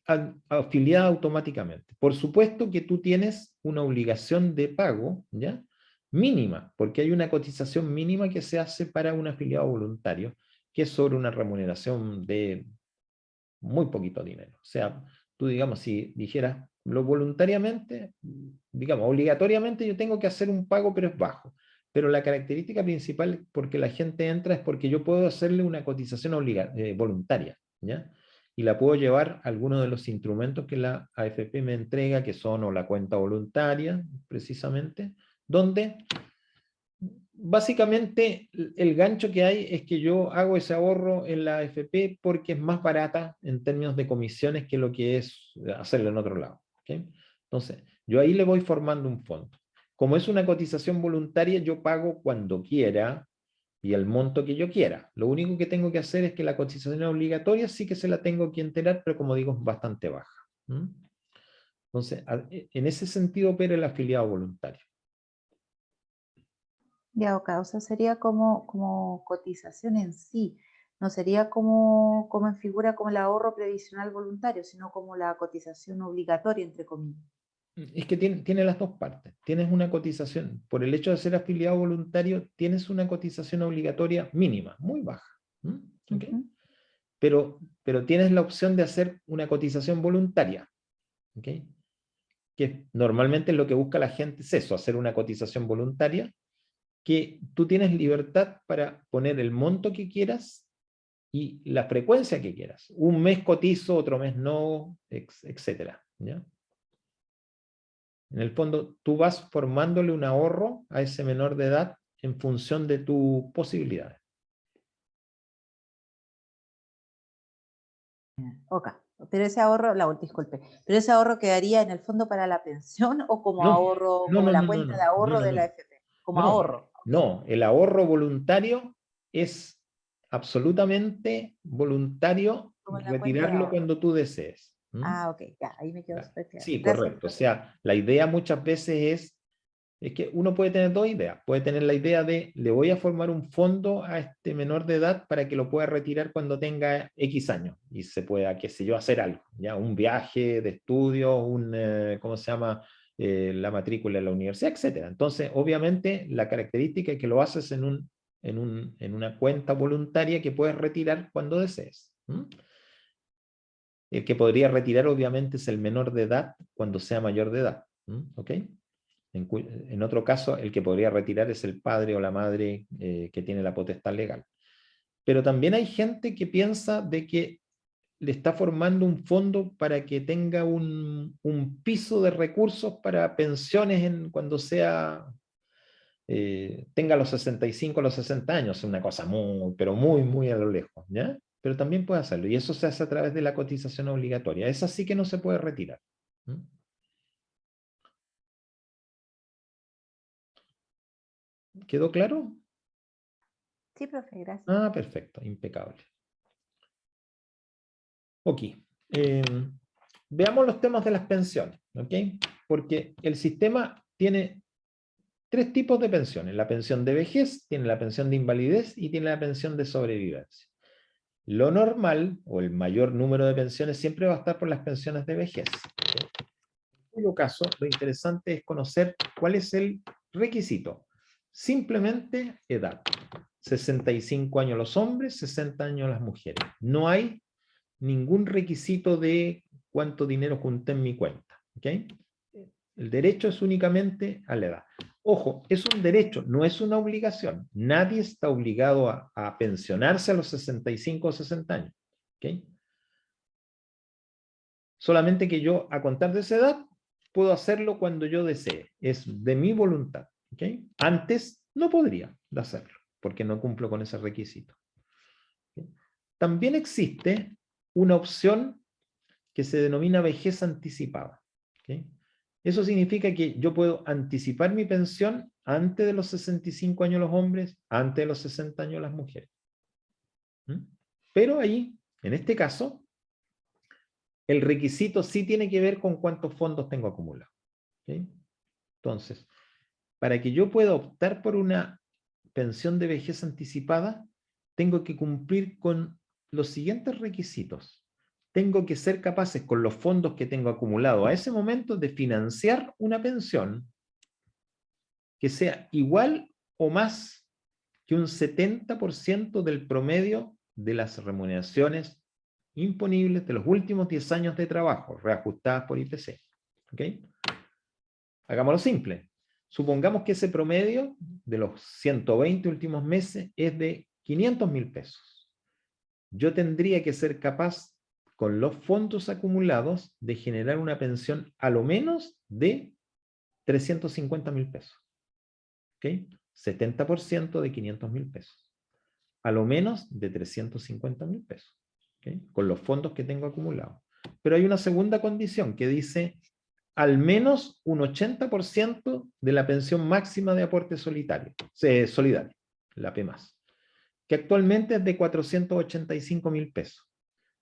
afiliada automáticamente. Por supuesto que tú tienes una obligación de pago, ¿ya? Mínima, porque hay una cotización mínima que se hace para un afiliado voluntario, que es sobre una remuneración de muy poquito dinero. O sea, tú digamos, si dijeras lo voluntariamente, digamos, obligatoriamente yo tengo que hacer un pago, pero es bajo. Pero la característica principal porque la gente entra es porque yo puedo hacerle una cotización voluntaria, ¿ya? Y la puedo llevar a algunos de los instrumentos que la AFP me entrega, que son o la cuenta voluntaria, precisamente, donde básicamente el gancho que hay es que yo hago ese ahorro en la AFP porque es más barata en términos de comisiones que lo que es hacerlo en otro lado. ¿Okay? Entonces, yo ahí le voy formando un fondo. Como es una cotización voluntaria, yo pago cuando quiera y el monto que yo quiera. Lo único que tengo que hacer es que la cotización obligatoria sí que se la tengo que enterar, pero como digo, es bastante baja. Entonces, en ese sentido opera el afiliado voluntario. Ya, o sea, sería como cotización en sí, no sería como en figura como el ahorro previsional voluntario, sino como la cotización obligatoria, entre comillas. Es que tiene las dos partes. Tienes una cotización, por el hecho de ser afiliado voluntario, tienes una cotización obligatoria mínima, muy baja. ¿Okay? Pero tienes la opción de hacer una cotización voluntaria. ¿Okay? Que normalmente lo que busca la gente es eso, hacer una cotización voluntaria, que tú tienes libertad para poner el monto que quieras y la frecuencia que quieras. Un mes cotizo, otro mes no, etcétera. ¿Ya? En el fondo, tú vas formándole un ahorro a ese menor de edad en función de tus posibilidades. Ok, pero ese ahorro, disculpe, pero ese ahorro quedaría en el fondo para la pensión o como No, ahorro, como la cuenta de ahorro de la AFP, como ahorro. No, el ahorro voluntario es absolutamente voluntario Como la cuenta de retirarlo ahorro. cuando tú desees. Ah, ok, ya, ahí me quedo súper claro. Sí, Gracias, correcto. O profesor. sea, la idea muchas veces es que uno puede tener dos ideas. Puede tener la idea de, le voy a formar un fondo a este menor de edad para que lo pueda retirar cuando tenga X años y se pueda, qué sé yo, hacer algo, ¿ya? Un viaje de estudio, ¿cómo se llama? La matrícula en la universidad, etcétera. Entonces, obviamente, la característica es que lo haces en una cuenta voluntaria que puedes retirar cuando desees. El que podría retirar, obviamente, es el menor de edad cuando sea mayor de edad. ¿Ok? En otro caso, el que podría retirar es el padre o la madre que tiene la potestad legal. Pero también hay gente que piensa de que le está formando un fondo para que tenga un piso de recursos para pensiones cuando tenga los 65 o los 60 años, una cosa muy, pero muy, muy a lo lejos, ¿ya? Pero también puede hacerlo, y eso se hace a través de la cotización obligatoria. Esa sí que no se puede retirar. ¿Quedó claro? Sí, profe, gracias. Ah, perfecto, impecable. Ok. Veamos los temas de las pensiones, ¿ok? Porque el sistema tiene tres tipos de pensiones. La pensión de vejez, tiene la pensión de invalidez y tiene la pensión de sobrevivencia. Lo normal, o el mayor número de pensiones, siempre va a estar por las pensiones de vejez. ¿Okay? todo caso, lo interesante es conocer cuál es el requisito. Simplemente edad. 65 años los hombres, 60 años las mujeres. No hay ningún requisito de cuánto dinero junté en mi cuenta. ¿Ok? El derecho es únicamente a la edad. Ojo, es un derecho, no es una obligación. Nadie está obligado a pensionarse a los 65 o 60 años. ¿Ok? Solamente que yo, a contar de esa edad, puedo hacerlo cuando yo desee. Es de mi voluntad. ¿Ok? Antes no podría hacerlo, porque no cumplo con ese requisito. ¿Ok? También existe una opción que se denomina vejez anticipada. ¿Ok? Eso significa que yo puedo anticipar mi pensión antes de los 65 años los hombres, antes de los 60 años las mujeres. ¿Mm? Pero ahí, en este caso, el requisito sí tiene que ver con cuántos fondos tengo acumulados. ¿Ok? Entonces, para que yo pueda optar por una pensión de vejez anticipada, tengo que cumplir con los siguientes requisitos. Tengo que ser capaces, con los fondos que tengo acumulados a ese momento, de financiar una pensión que sea igual o más que un 70% del promedio de las remuneraciones imponibles de los últimos 10 años de trabajo, reajustadas por IPC. ¿Ok? Hagámoslo simple. Supongamos que ese promedio de los 120 últimos meses es de 500.000 pesos. Yo tendría que ser capaz, con los fondos acumulados, de generar una pensión a lo menos de 350.000 pesos. ¿Ok? 70% de 500.000 pesos. A lo menos de 350.000 pesos. ¿Ok? Con los fondos que tengo acumulados. Pero hay una segunda condición que dice al menos un 80% de la pensión máxima de aporte solidario, la P+, que actualmente es de 485.000 pesos.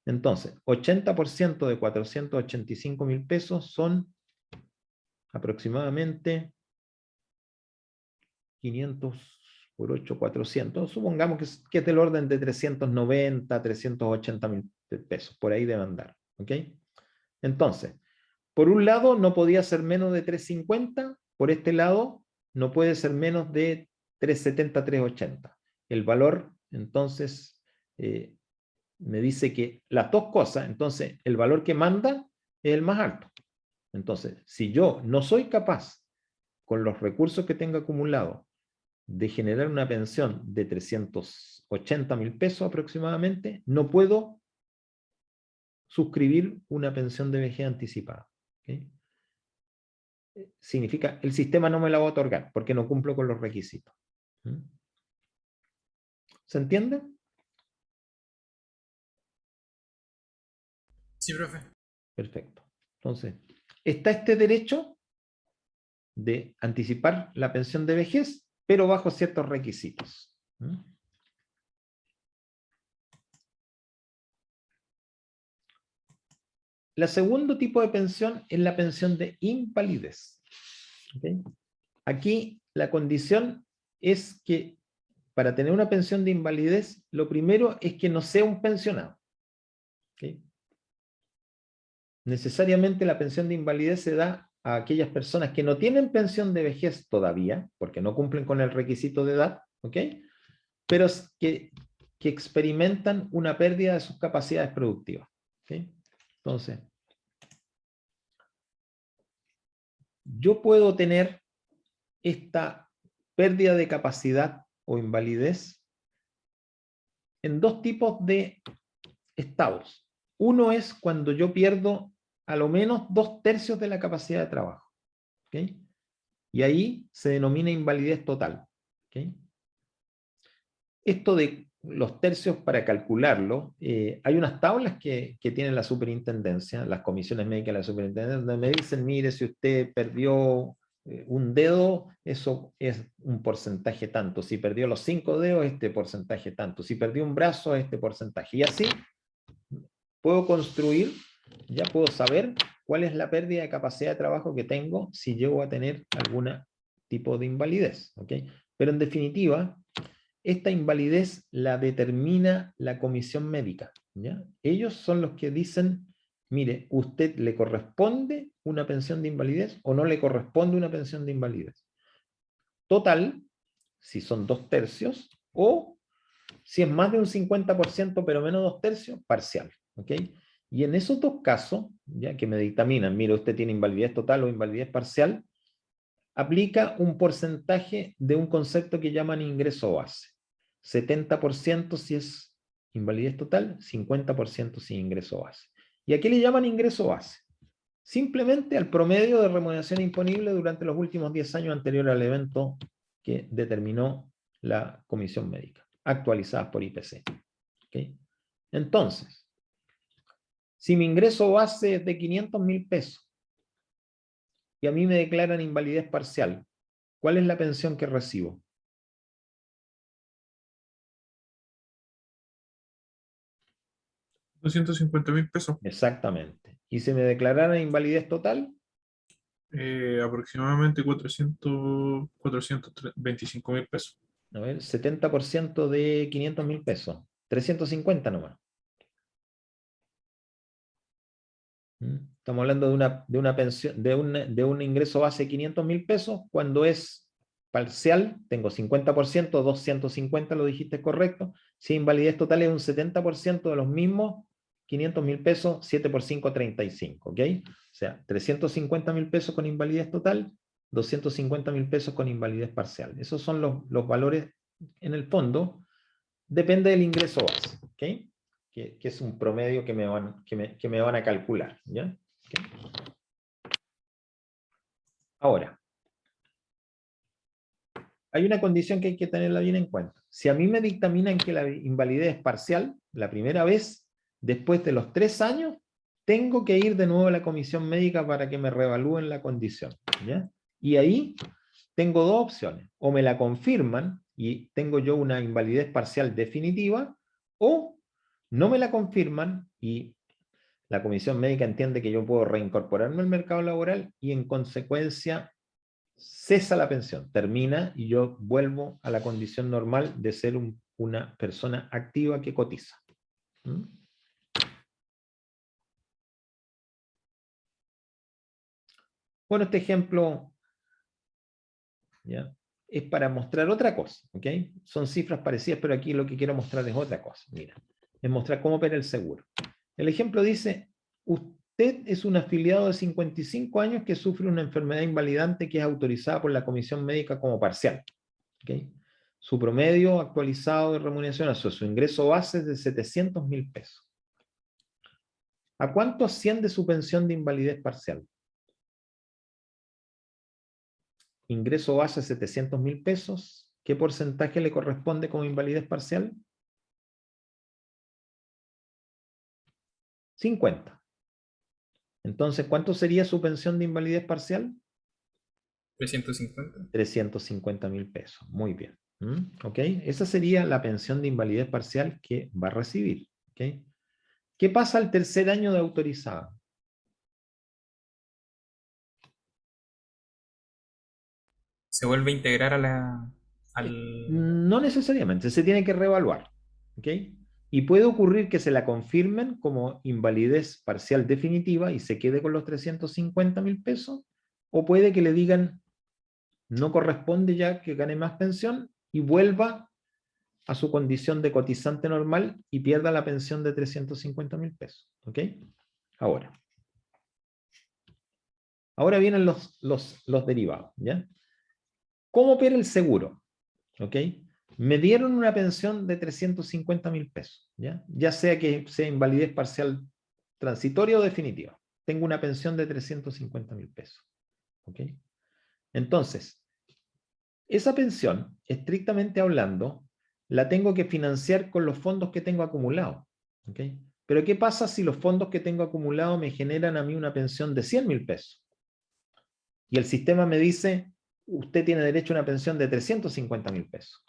Entonces, 80% de 485.000 pesos son aproximadamente 500 por 8, 400. Supongamos que es del orden de 390, 380.000 pesos. Por ahí debe andar. ¿Ok? Entonces, por un lado no podía ser menos de 350, por este lado no puede ser menos de 370, 380. El valor, entonces, me dice que las dos cosas, entonces el valor que manda es el más alto. Entonces, si yo no soy capaz, con los recursos que tengo acumulados, de generar una pensión de 380.000 pesos aproximadamente, no puedo suscribir una pensión de vejez anticipada. ¿Okay? Significa, el sistema no me la va a otorgar porque no cumplo con los requisitos. ¿Mm? ¿Se entiende? Sí, profe. Perfecto. Entonces, está este derecho de anticipar la pensión de vejez, pero bajo ciertos requisitos. ¿Mm? El segundo tipo de pensión es la pensión de invalidez. ¿Okay? Aquí la condición es que para tener una pensión de invalidez, lo primero es que no sea un pensionado. ¿Okay? Necesariamente la pensión de invalidez se da a aquellas personas que no tienen pensión de vejez todavía, porque no cumplen con el requisito de edad, ¿ok? Pero que experimentan una pérdida de sus capacidades productivas. ¿Okay? Entonces, yo puedo tener esta pérdida de capacidad o invalidez en dos tipos de estados. Uno es cuando yo pierdo a lo menos 2/3 de la capacidad de trabajo. ¿Okay? Y ahí se denomina invalidez total. ¿Okay? Esto de los tercios, para calcularlo, hay unas tablas que tiene la superintendencia, las comisiones médicas de la superintendencia, donde me dicen, mire, si usted perdió un dedo, eso es un porcentaje tanto. Si perdió los 5 dedos, este porcentaje tanto. Si perdió un brazo, este porcentaje. Y así puedo construir, ya puedo saber cuál es la pérdida de capacidad de trabajo que tengo si llego a tener algún tipo de invalidez. ¿Okay? Pero en definitiva, esta invalidez la determina la comisión médica. ¿Ya? Ellos son los que dicen mire, ¿usted le corresponde una pensión de invalidez o no le corresponde una pensión de invalidez? Total, si son 2/3, o si es más de un 50% pero menos 2/3, parcial. ¿Ok? Y en esos dos casos, ya que me dictaminan, mire, usted tiene invalidez total o invalidez parcial, aplica un porcentaje de un concepto que llaman ingreso base. 70% si es invalidez total, 50% si es ingreso base. ¿Y a qué le llaman ingreso base? Simplemente al promedio de remuneración imponible durante los últimos 10 años anterior al evento que determinó la comisión médica, actualizadas por IPC. ¿Okay? Entonces, si mi ingreso base es de 500.000 pesos y a mí me declaran invalidez parcial, ¿cuál es la pensión que recibo? $250.000. Exactamente. ¿Y si me declararan invalidez total? Aproximadamente 425.000 pesos. A ver, 70% de 500.000 pesos. 350 nomás. Estamos hablando de una pensión, de un ingreso base de 500.000 pesos. Cuando es parcial, tengo 50%, 250, lo dijiste correcto. Si invalidez total es un 70% de los mismos 500.000 pesos, 7 por 5, 35. ¿Ok? O sea, 350.000 pesos con invalidez total, 250.000 pesos con invalidez parcial. Esos son los valores en el fondo. Depende del ingreso base. ¿Ok? Que es un promedio que me van a calcular. ¿Ya? ¿Okay? Ahora, hay una condición que hay que tenerla bien en cuenta. Si a mí me dictaminan que la invalidez es parcial, la primera vez, después de los 3 años, tengo que ir de nuevo a la comisión médica para que me reevalúen la condición. ¿Ya? Y ahí tengo dos opciones. O me la confirman y tengo yo una invalidez parcial definitiva, o no me la confirman y la comisión médica entiende que yo puedo reincorporarme al mercado laboral y en consecuencia cesa la pensión, termina y yo vuelvo a la condición normal de ser una persona activa que cotiza. ¿Mm? Bueno, este ejemplo, ¿ya?, es para mostrar otra cosa. ¿Ok? Son cifras parecidas, pero aquí lo que quiero mostrar es otra cosa. Mira, es mostrar cómo opera el seguro. El ejemplo dice, usted es un afiliado de 55 años que sufre una enfermedad invalidante que es autorizada por la comisión médica como parcial. ¿Okay? Su promedio actualizado de remuneración, su ingreso base es de 700.000 pesos. ¿A cuánto asciende su pensión de invalidez parcial? Ingreso base 700.000 pesos. ¿Qué porcentaje le corresponde como invalidez parcial? 50. Entonces, ¿cuánto sería su pensión de invalidez parcial? 350. 350.000 pesos. Muy bien. ¿Ok? Esa sería la pensión de invalidez parcial que va a recibir. ¿Ok? ¿Qué pasa al tercer año de autorizada? Se vuelve a integrar No necesariamente, se tiene que reevaluar. ¿Ok? Y puede ocurrir que se la confirmen como invalidez parcial definitiva y se quede con los 350.000 pesos, o puede que le digan no corresponde ya que gane más pensión y vuelva a su condición de cotizante normal y pierda la pensión de 350.000 pesos. ¿Ok? Ahora vienen los derivados. ¿Ya? ¿Cómo opera el seguro? ¿Ok? Me dieron una pensión de 350.000 pesos. Ya sea que sea invalidez parcial transitoria o definitiva. Tengo una pensión de 350.000 pesos. ¿Ok? Entonces, esa pensión, estrictamente hablando, la tengo que financiar con los fondos que tengo acumulados. ¿Ok? Pero ¿qué pasa si los fondos que tengo acumulados me generan a mí una pensión de 100.000 pesos? Y el sistema me dice, usted tiene derecho a una pensión de 350.000 pesos.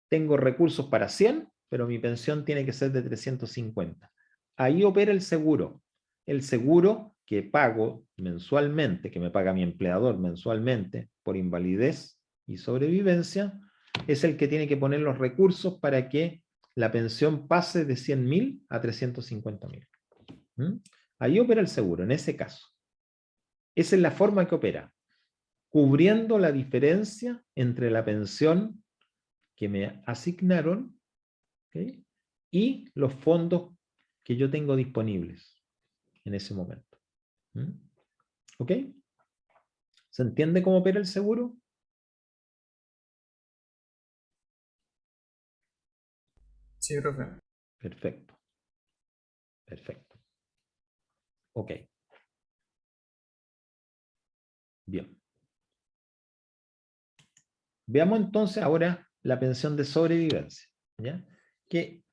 Tengo recursos para 100, pero mi pensión tiene que ser de 350. Ahí opera el seguro. El seguro que pago mensualmente, que me paga mi empleador mensualmente por invalidez y sobrevivencia, es el que tiene que poner los recursos para que la pensión pase de 100.000 a 350.000. ¿Mm? Ahí opera el seguro, en ese caso. Esa es la forma que opera, cubriendo la diferencia entre la pensión que me asignaron, ¿ok?, y los fondos que yo tengo disponibles en ese momento. ¿Mm? ¿Ok? ¿Se entiende cómo opera el seguro? Sí, profe. Perfecto. Perfecto. Ok. Bien. Veamos entonces ahora la pensión de sobrevivencia, ¿ya? Que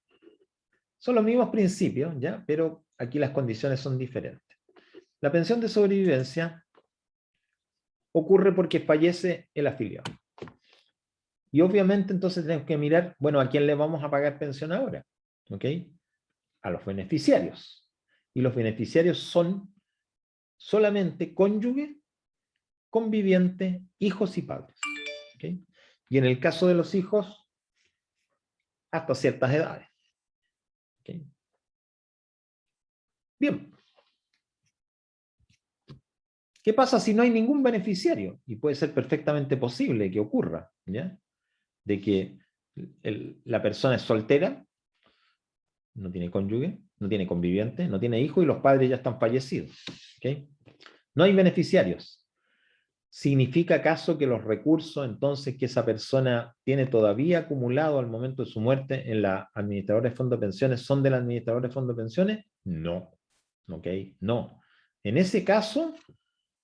son los mismos principios, ¿ya? Pero aquí las condiciones son diferentes. La pensión de sobrevivencia ocurre porque fallece el afiliado. Y obviamente entonces tenemos que mirar, bueno, ¿a quién le vamos a pagar pensión ahora? ¿Ok? A los beneficiarios. Y los beneficiarios son solamente cónyuge, conviviente, hijos y padres. ¿Ok? Y en el caso de los hijos, hasta ciertas edades. ¿Ok? Bien. ¿Qué pasa si no hay ningún beneficiario? Y puede ser perfectamente posible que ocurra, ¿ya? De que la persona es soltera, no tiene cónyuge, no tiene conviviente, no tiene hijo y los padres ya están fallecidos. ¿Ok? No hay beneficiarios. ¿Significa acaso que los recursos entonces que esa persona tiene todavía acumulado al momento de su muerte en la administradora de fondos de pensiones son del administrador de fondos de pensiones? No. ¿Ok? No. En ese caso,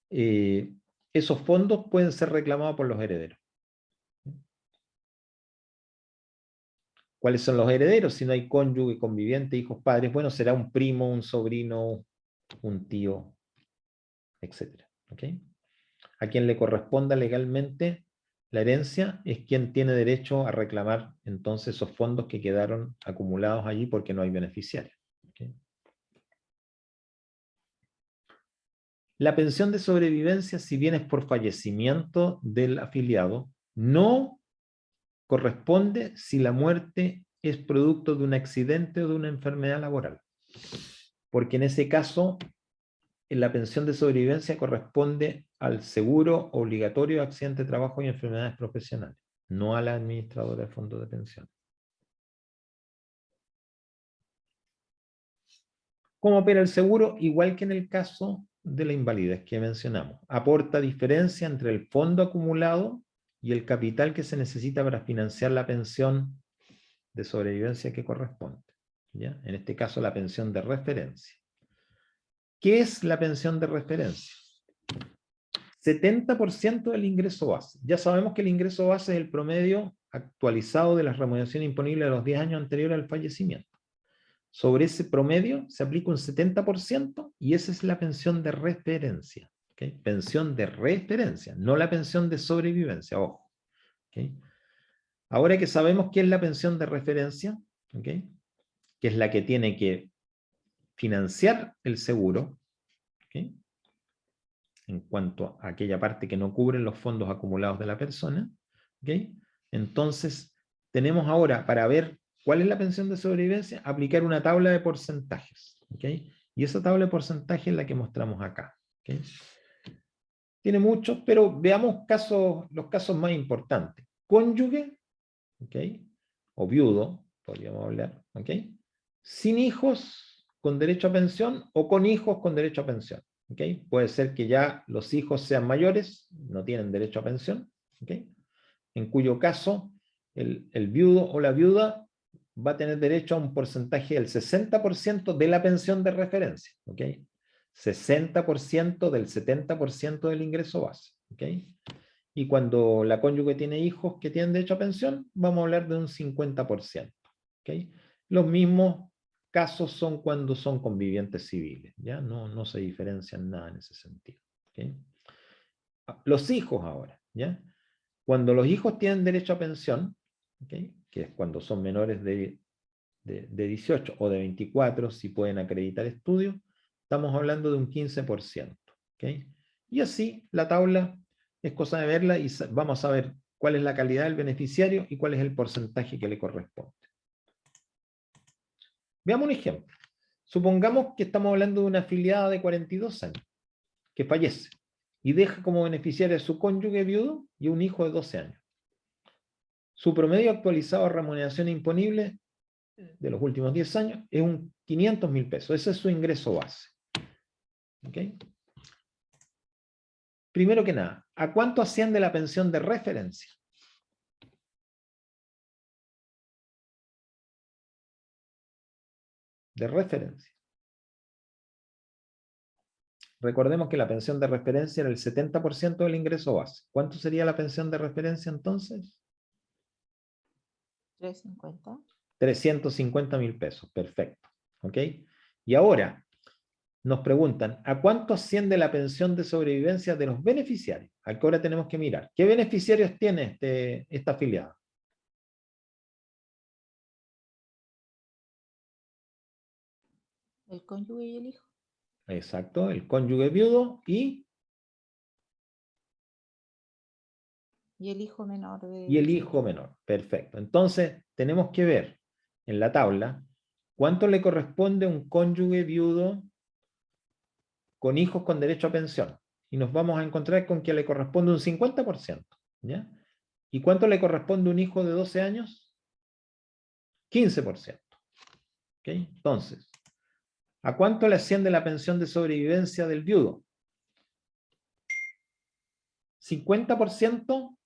esos fondos pueden ser reclamados por los herederos. ¿Cuáles son los herederos? Si no hay cónyuge, conviviente, hijos, padres, bueno, será un primo, un sobrino, un tío, etc. ¿Ok? A quien le corresponda legalmente la herencia es quien tiene derecho a reclamar entonces esos fondos que quedaron acumulados allí porque no hay beneficiario. ¿Ok? La pensión de sobrevivencia, si bien es por fallecimiento del afiliado, no corresponde si la muerte es producto de un accidente o de una enfermedad laboral. Porque en ese caso, la pensión de sobrevivencia corresponde al seguro obligatorio de accidente de trabajo y enfermedades profesionales, no a la administradora de fondos de pensión. ¿Cómo opera el seguro? Igual que en el caso de la invalidez que mencionamos. Aporta diferencia entre el fondo acumulado y el capital que se necesita para financiar la pensión de sobrevivencia que corresponde, ¿ya? En este caso, la pensión de referencia. ¿Qué es la pensión de referencia? 70% del ingreso base. Ya sabemos que el ingreso base es el promedio actualizado de las remuneraciones imponibles de los 10 años anteriores al fallecimiento. Sobre ese promedio se aplica un 70% y esa es la pensión de referencia. ¿Okay? Pensión de referencia, no la pensión de sobrevivencia, ojo. ¿Okay? Ahora que sabemos qué es la pensión de referencia, ¿okay?, que es la que tiene que financiar el seguro, ¿okay?, en cuanto a aquella parte que no cubren los fondos acumulados de la persona, ¿okay?, entonces tenemos ahora, para ver cuál es la pensión de sobrevivencia, aplicar una tabla de porcentajes, ¿okay?, y esa tabla de porcentajes es la que mostramos acá, ¿okay? Tiene muchos, pero veamos los casos más importantes. Cónyuge, ¿okay?, o viudo, podríamos hablar, ¿okay?, sin hijos con derecho a pensión o con hijos con derecho a pensión. ¿Okay? Puede ser que ya los hijos sean mayores, no tienen derecho a pensión, ¿okay?, en cuyo caso el viudo o la viuda va a tener derecho a un porcentaje del 60% de la pensión de referencia, ¿okay?, 60% del 70% del ingreso base, ¿okay? Y cuando la cónyuge tiene hijos que tienen derecho a pensión, vamos a hablar de un 50%. ¿Okay? Los mismos casos son cuando son convivientes civiles, ¿ya? No se diferencian nada en ese sentido. ¿Okay? Los hijos ahora, ¿ya? Cuando los hijos tienen derecho a pensión, ¿okay?, que es cuando son menores de 18 o de 24, si pueden acreditar estudios, estamos hablando de un 15%. ¿Okay? Y así la tabla es cosa de verla y vamos a ver cuál es la calidad del beneficiario y cuál es el porcentaje que le corresponde. Veamos un ejemplo. Supongamos que estamos hablando de una afiliada de 42 años, que fallece, y deja como beneficiario a su cónyuge viudo y un hijo de 12 años. Su promedio actualizado de remuneración imponible de los últimos 10 años es un 500.000 pesos. Ese es su ingreso base. ¿Ok? Primero que nada, ¿a cuánto asciende la pensión de referencia? De referencia. Recordemos que la pensión de referencia era el 70% del ingreso base. ¿Cuánto sería la pensión de referencia entonces? 350. 350.000 pesos. Perfecto. ¿Ok? Y ahora nos preguntan, ¿a cuánto asciende la pensión de sobrevivencia de los beneficiarios? Al que ahora tenemos que mirar. ¿Qué beneficiarios tiene esta afiliada? El cónyuge y el hijo. Exacto, el cónyuge viudo y Y el hijo menor de... el hijo menor. Perfecto. Entonces, tenemos que ver en la tabla cuánto le corresponde a un cónyuge viudo con hijos con derecho a pensión. Y nos vamos a encontrar con que le corresponde un 50%. ¿Ya? ¿Y cuánto le corresponde a un hijo de 12 años? 15%. ¿Ok? Entonces, ¿a cuánto le asciende la pensión de sobrevivencia del viudo? 50%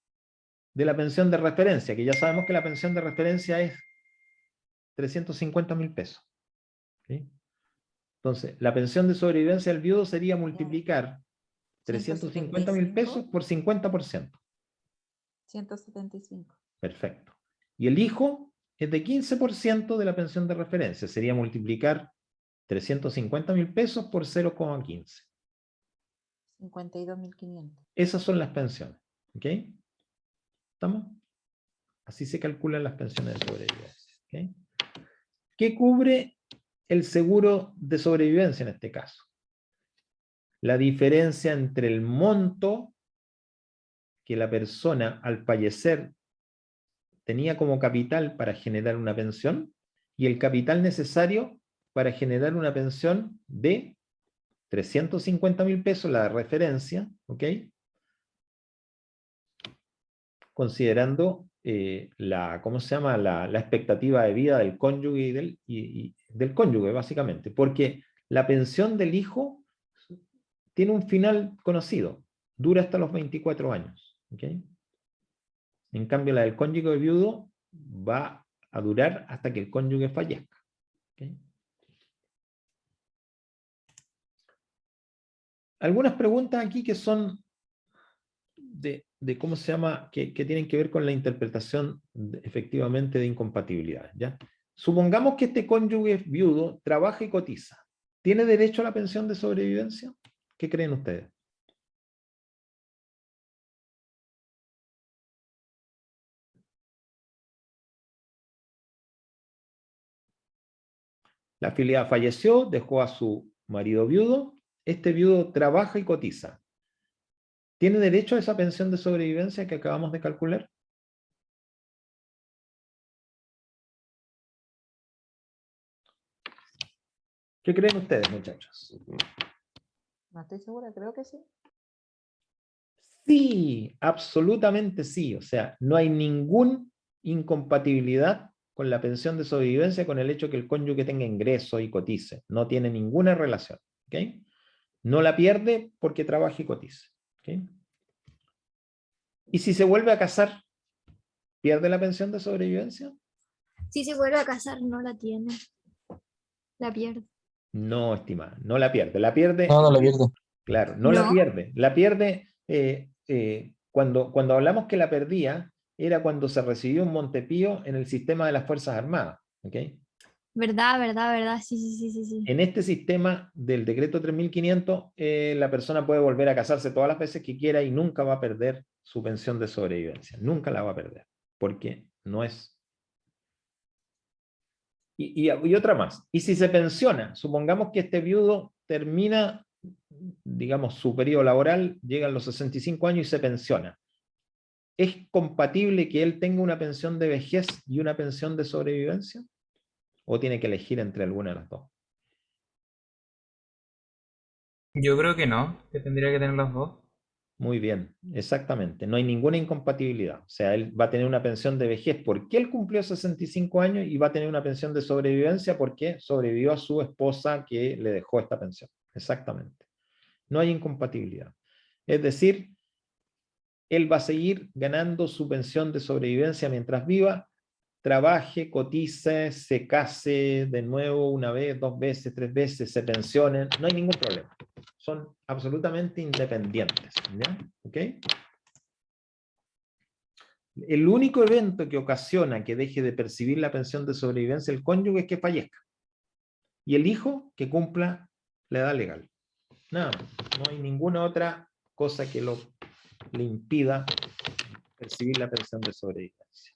de la pensión de referencia, que ya sabemos que la pensión de referencia es 350.000 pesos. ¿Okay? Entonces, la pensión de sobrevivencia del viudo sería multiplicar 350.000 pesos por 50%. 175. Perfecto. Y el hijo es de 15% de la pensión de referencia. Sería multiplicar 350.000 pesos por 0,15. 52.500. Esas son las pensiones. ¿Ok? ¿Estamos? Así se calculan las pensiones de sobrevivencia. ¿Ok? ¿Qué cubre el seguro de sobrevivencia en este caso? La diferencia entre el monto que la persona al fallecer tenía como capital para generar una pensión y el capital necesario para generar una pensión de 350.000 pesos, la de referencia, ¿ok? Considerando ¿cómo se llama? La expectativa de vida del cónyuge y del cónyuge, básicamente, porque la pensión del hijo tiene un final conocido, dura hasta los 24 años, ¿ok? En cambio, la del cónyuge viudo va a durar hasta que el cónyuge fallezca. ¿Okay? Algunas preguntas aquí que son de ¿cómo se llama? Que tienen que ver con la interpretación efectivamente de incompatibilidad. ¿Ya? Supongamos que este cónyuge viudo trabaja y cotiza. ¿Tiene derecho a la pensión de sobrevivencia? ¿Qué creen ustedes? La afiliada falleció, dejó a su marido viudo. Este viudo trabaja y cotiza. ¿Tiene derecho a esa pensión de sobrevivencia que acabamos de calcular? ¿Qué creen ustedes, muchachos? No estoy segura, creo que sí. Sí, absolutamente sí. O sea, no hay ninguna incompatibilidad con la pensión de sobrevivencia con el hecho que el cónyuge tenga ingreso y cotice. No tiene ninguna relación. ¿Okay? No la pierde porque trabaja y cotice. ¿Okay? ¿Y si se vuelve a casar, pierde la pensión de sobrevivencia? Si se vuelve a casar, no la tiene. La pierde. No, estimada, no la pierde. La pierde. No, no la pierdo. Claro, no la No. pierde. La pierde cuando hablamos que la perdía, era cuando se recibió un Montepío en el sistema de las Fuerzas Armadas. ¿Okay? Verdad, verdad, verdad. Sí, sí, sí, sí, sí. En este sistema del decreto 3500, la persona puede volver a casarse todas las veces que quiera y nunca va a perder su pensión de sobrevivencia. Nunca la va a perder, porque no es... Y otra más. Y si se pensiona, supongamos que este viudo termina, digamos, su periodo laboral, llega a los 65 años y se pensiona. ¿Es compatible que él tenga una pensión de vejez y una pensión de sobrevivencia? ¿O tiene que elegir entre alguna de las dos? Yo creo que no, que tendría que tener los dos. Muy bien, exactamente. No hay ninguna incompatibilidad. O sea, él va a tener una pensión de vejez porque él cumplió 65 años y va a tener una pensión de sobrevivencia porque sobrevivió a su esposa que le dejó esta pensión. Exactamente. No hay incompatibilidad. Es decir, él va a seguir ganando su pensión de sobrevivencia mientras viva, trabaje, cotice, se case de nuevo una vez, 2 veces, 3 veces, se pensionen, no hay ningún problema. Son absolutamente independientes. ¿Ya? ¿Ok? El único evento que ocasiona que deje de percibir la pensión de sobrevivencia el cónyuge es que fallezca. Y el hijo que cumpla la edad legal. Nada, no hay ninguna otra cosa que le impida percibir la pensión de sobrevivencia.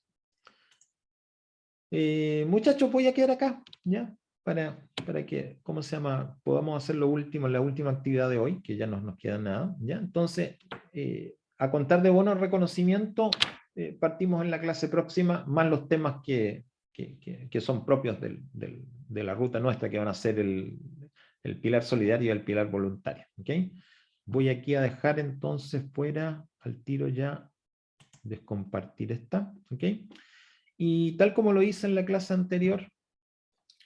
Muchachos, voy a quedar acá, ¿ya? Para que, ¿cómo se llama? Podamos hacer lo último, la última actividad de hoy, que ya no nos queda nada, ¿ya? Entonces, a contar de bonos reconocimiento, partimos en la clase próxima, más los temas que son propios de la ruta nuestra, que van a ser el pilar solidario y el pilar voluntario, ¿ok? Voy aquí a dejar entonces fuera, al tiro ya, descompartir esta, ¿ok? Y tal como lo hice en la clase anterior,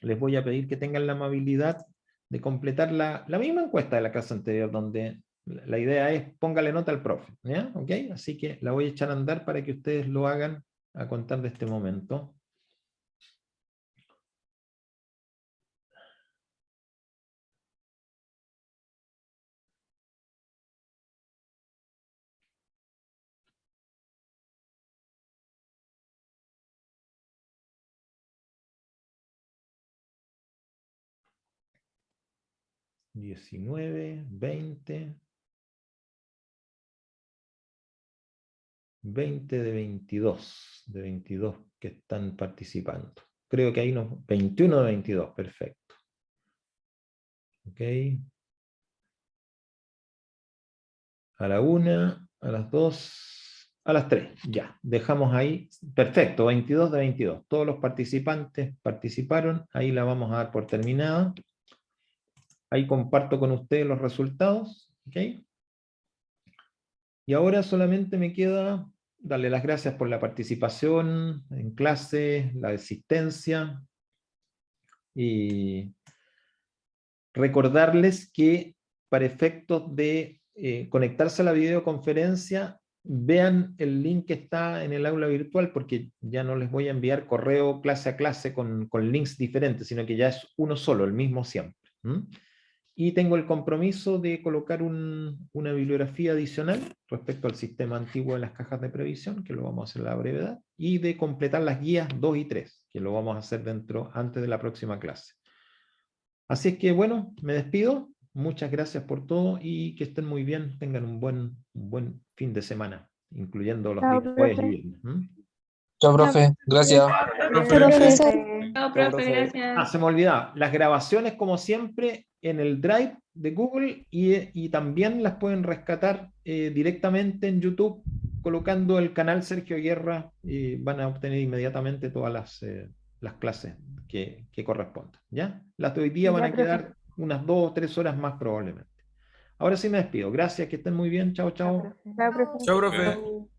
les voy a pedir que tengan la amabilidad de completar la misma encuesta de la clase anterior, donde la idea es póngale nota al profe, ¿ya? ¿Ok? Así que la voy a echar a andar para que ustedes lo hagan a contar de este momento. $19, $20, 20 de 22 que están participando. Creo que hay unos 21 de 22, perfecto. Ok. A la 1, a las 2, a las 3. Ya, dejamos ahí. Perfecto, 22 de 22. Todos los participantes participaron. Ahí la vamos a dar por terminada. Ahí comparto con ustedes los resultados. ¿Ok? Y ahora solamente me queda darle las gracias por la participación en clase, la asistencia. Y recordarles que para efectos de conectarse a la videoconferencia, vean el link que está en el aula virtual, porque ya no les voy a enviar correo clase a clase con links diferentes, sino que ya es uno solo, el mismo siempre. Y tengo el compromiso de colocar una bibliografía adicional respecto al sistema antiguo de las cajas de previsión, que lo vamos a hacer a la brevedad, y de completar las guías 2 y 3, que lo vamos a hacer antes de la próxima clase. Así es que bueno, me despido. Muchas gracias por todo y que estén muy bien. Tengan un buen fin de semana, incluyendo los Chao, días jueves y profe. viernes. Chao, profe. Gracias. Profe, Profesor. Chao, profe, gracias. Se me olvidaba, las grabaciones como siempre en el Drive de Google y también las pueden rescatar directamente en YouTube colocando el canal Sergio Guerra y van a obtener inmediatamente todas las clases que correspondan. ¿Ya? Las de hoy día van Ya, a profe. quedar unas 2 o 3 horas más probablemente. Ahora sí me despido. Gracias, que estén muy bien. Chao, chao. Chao, profe. chao, profe. Chao.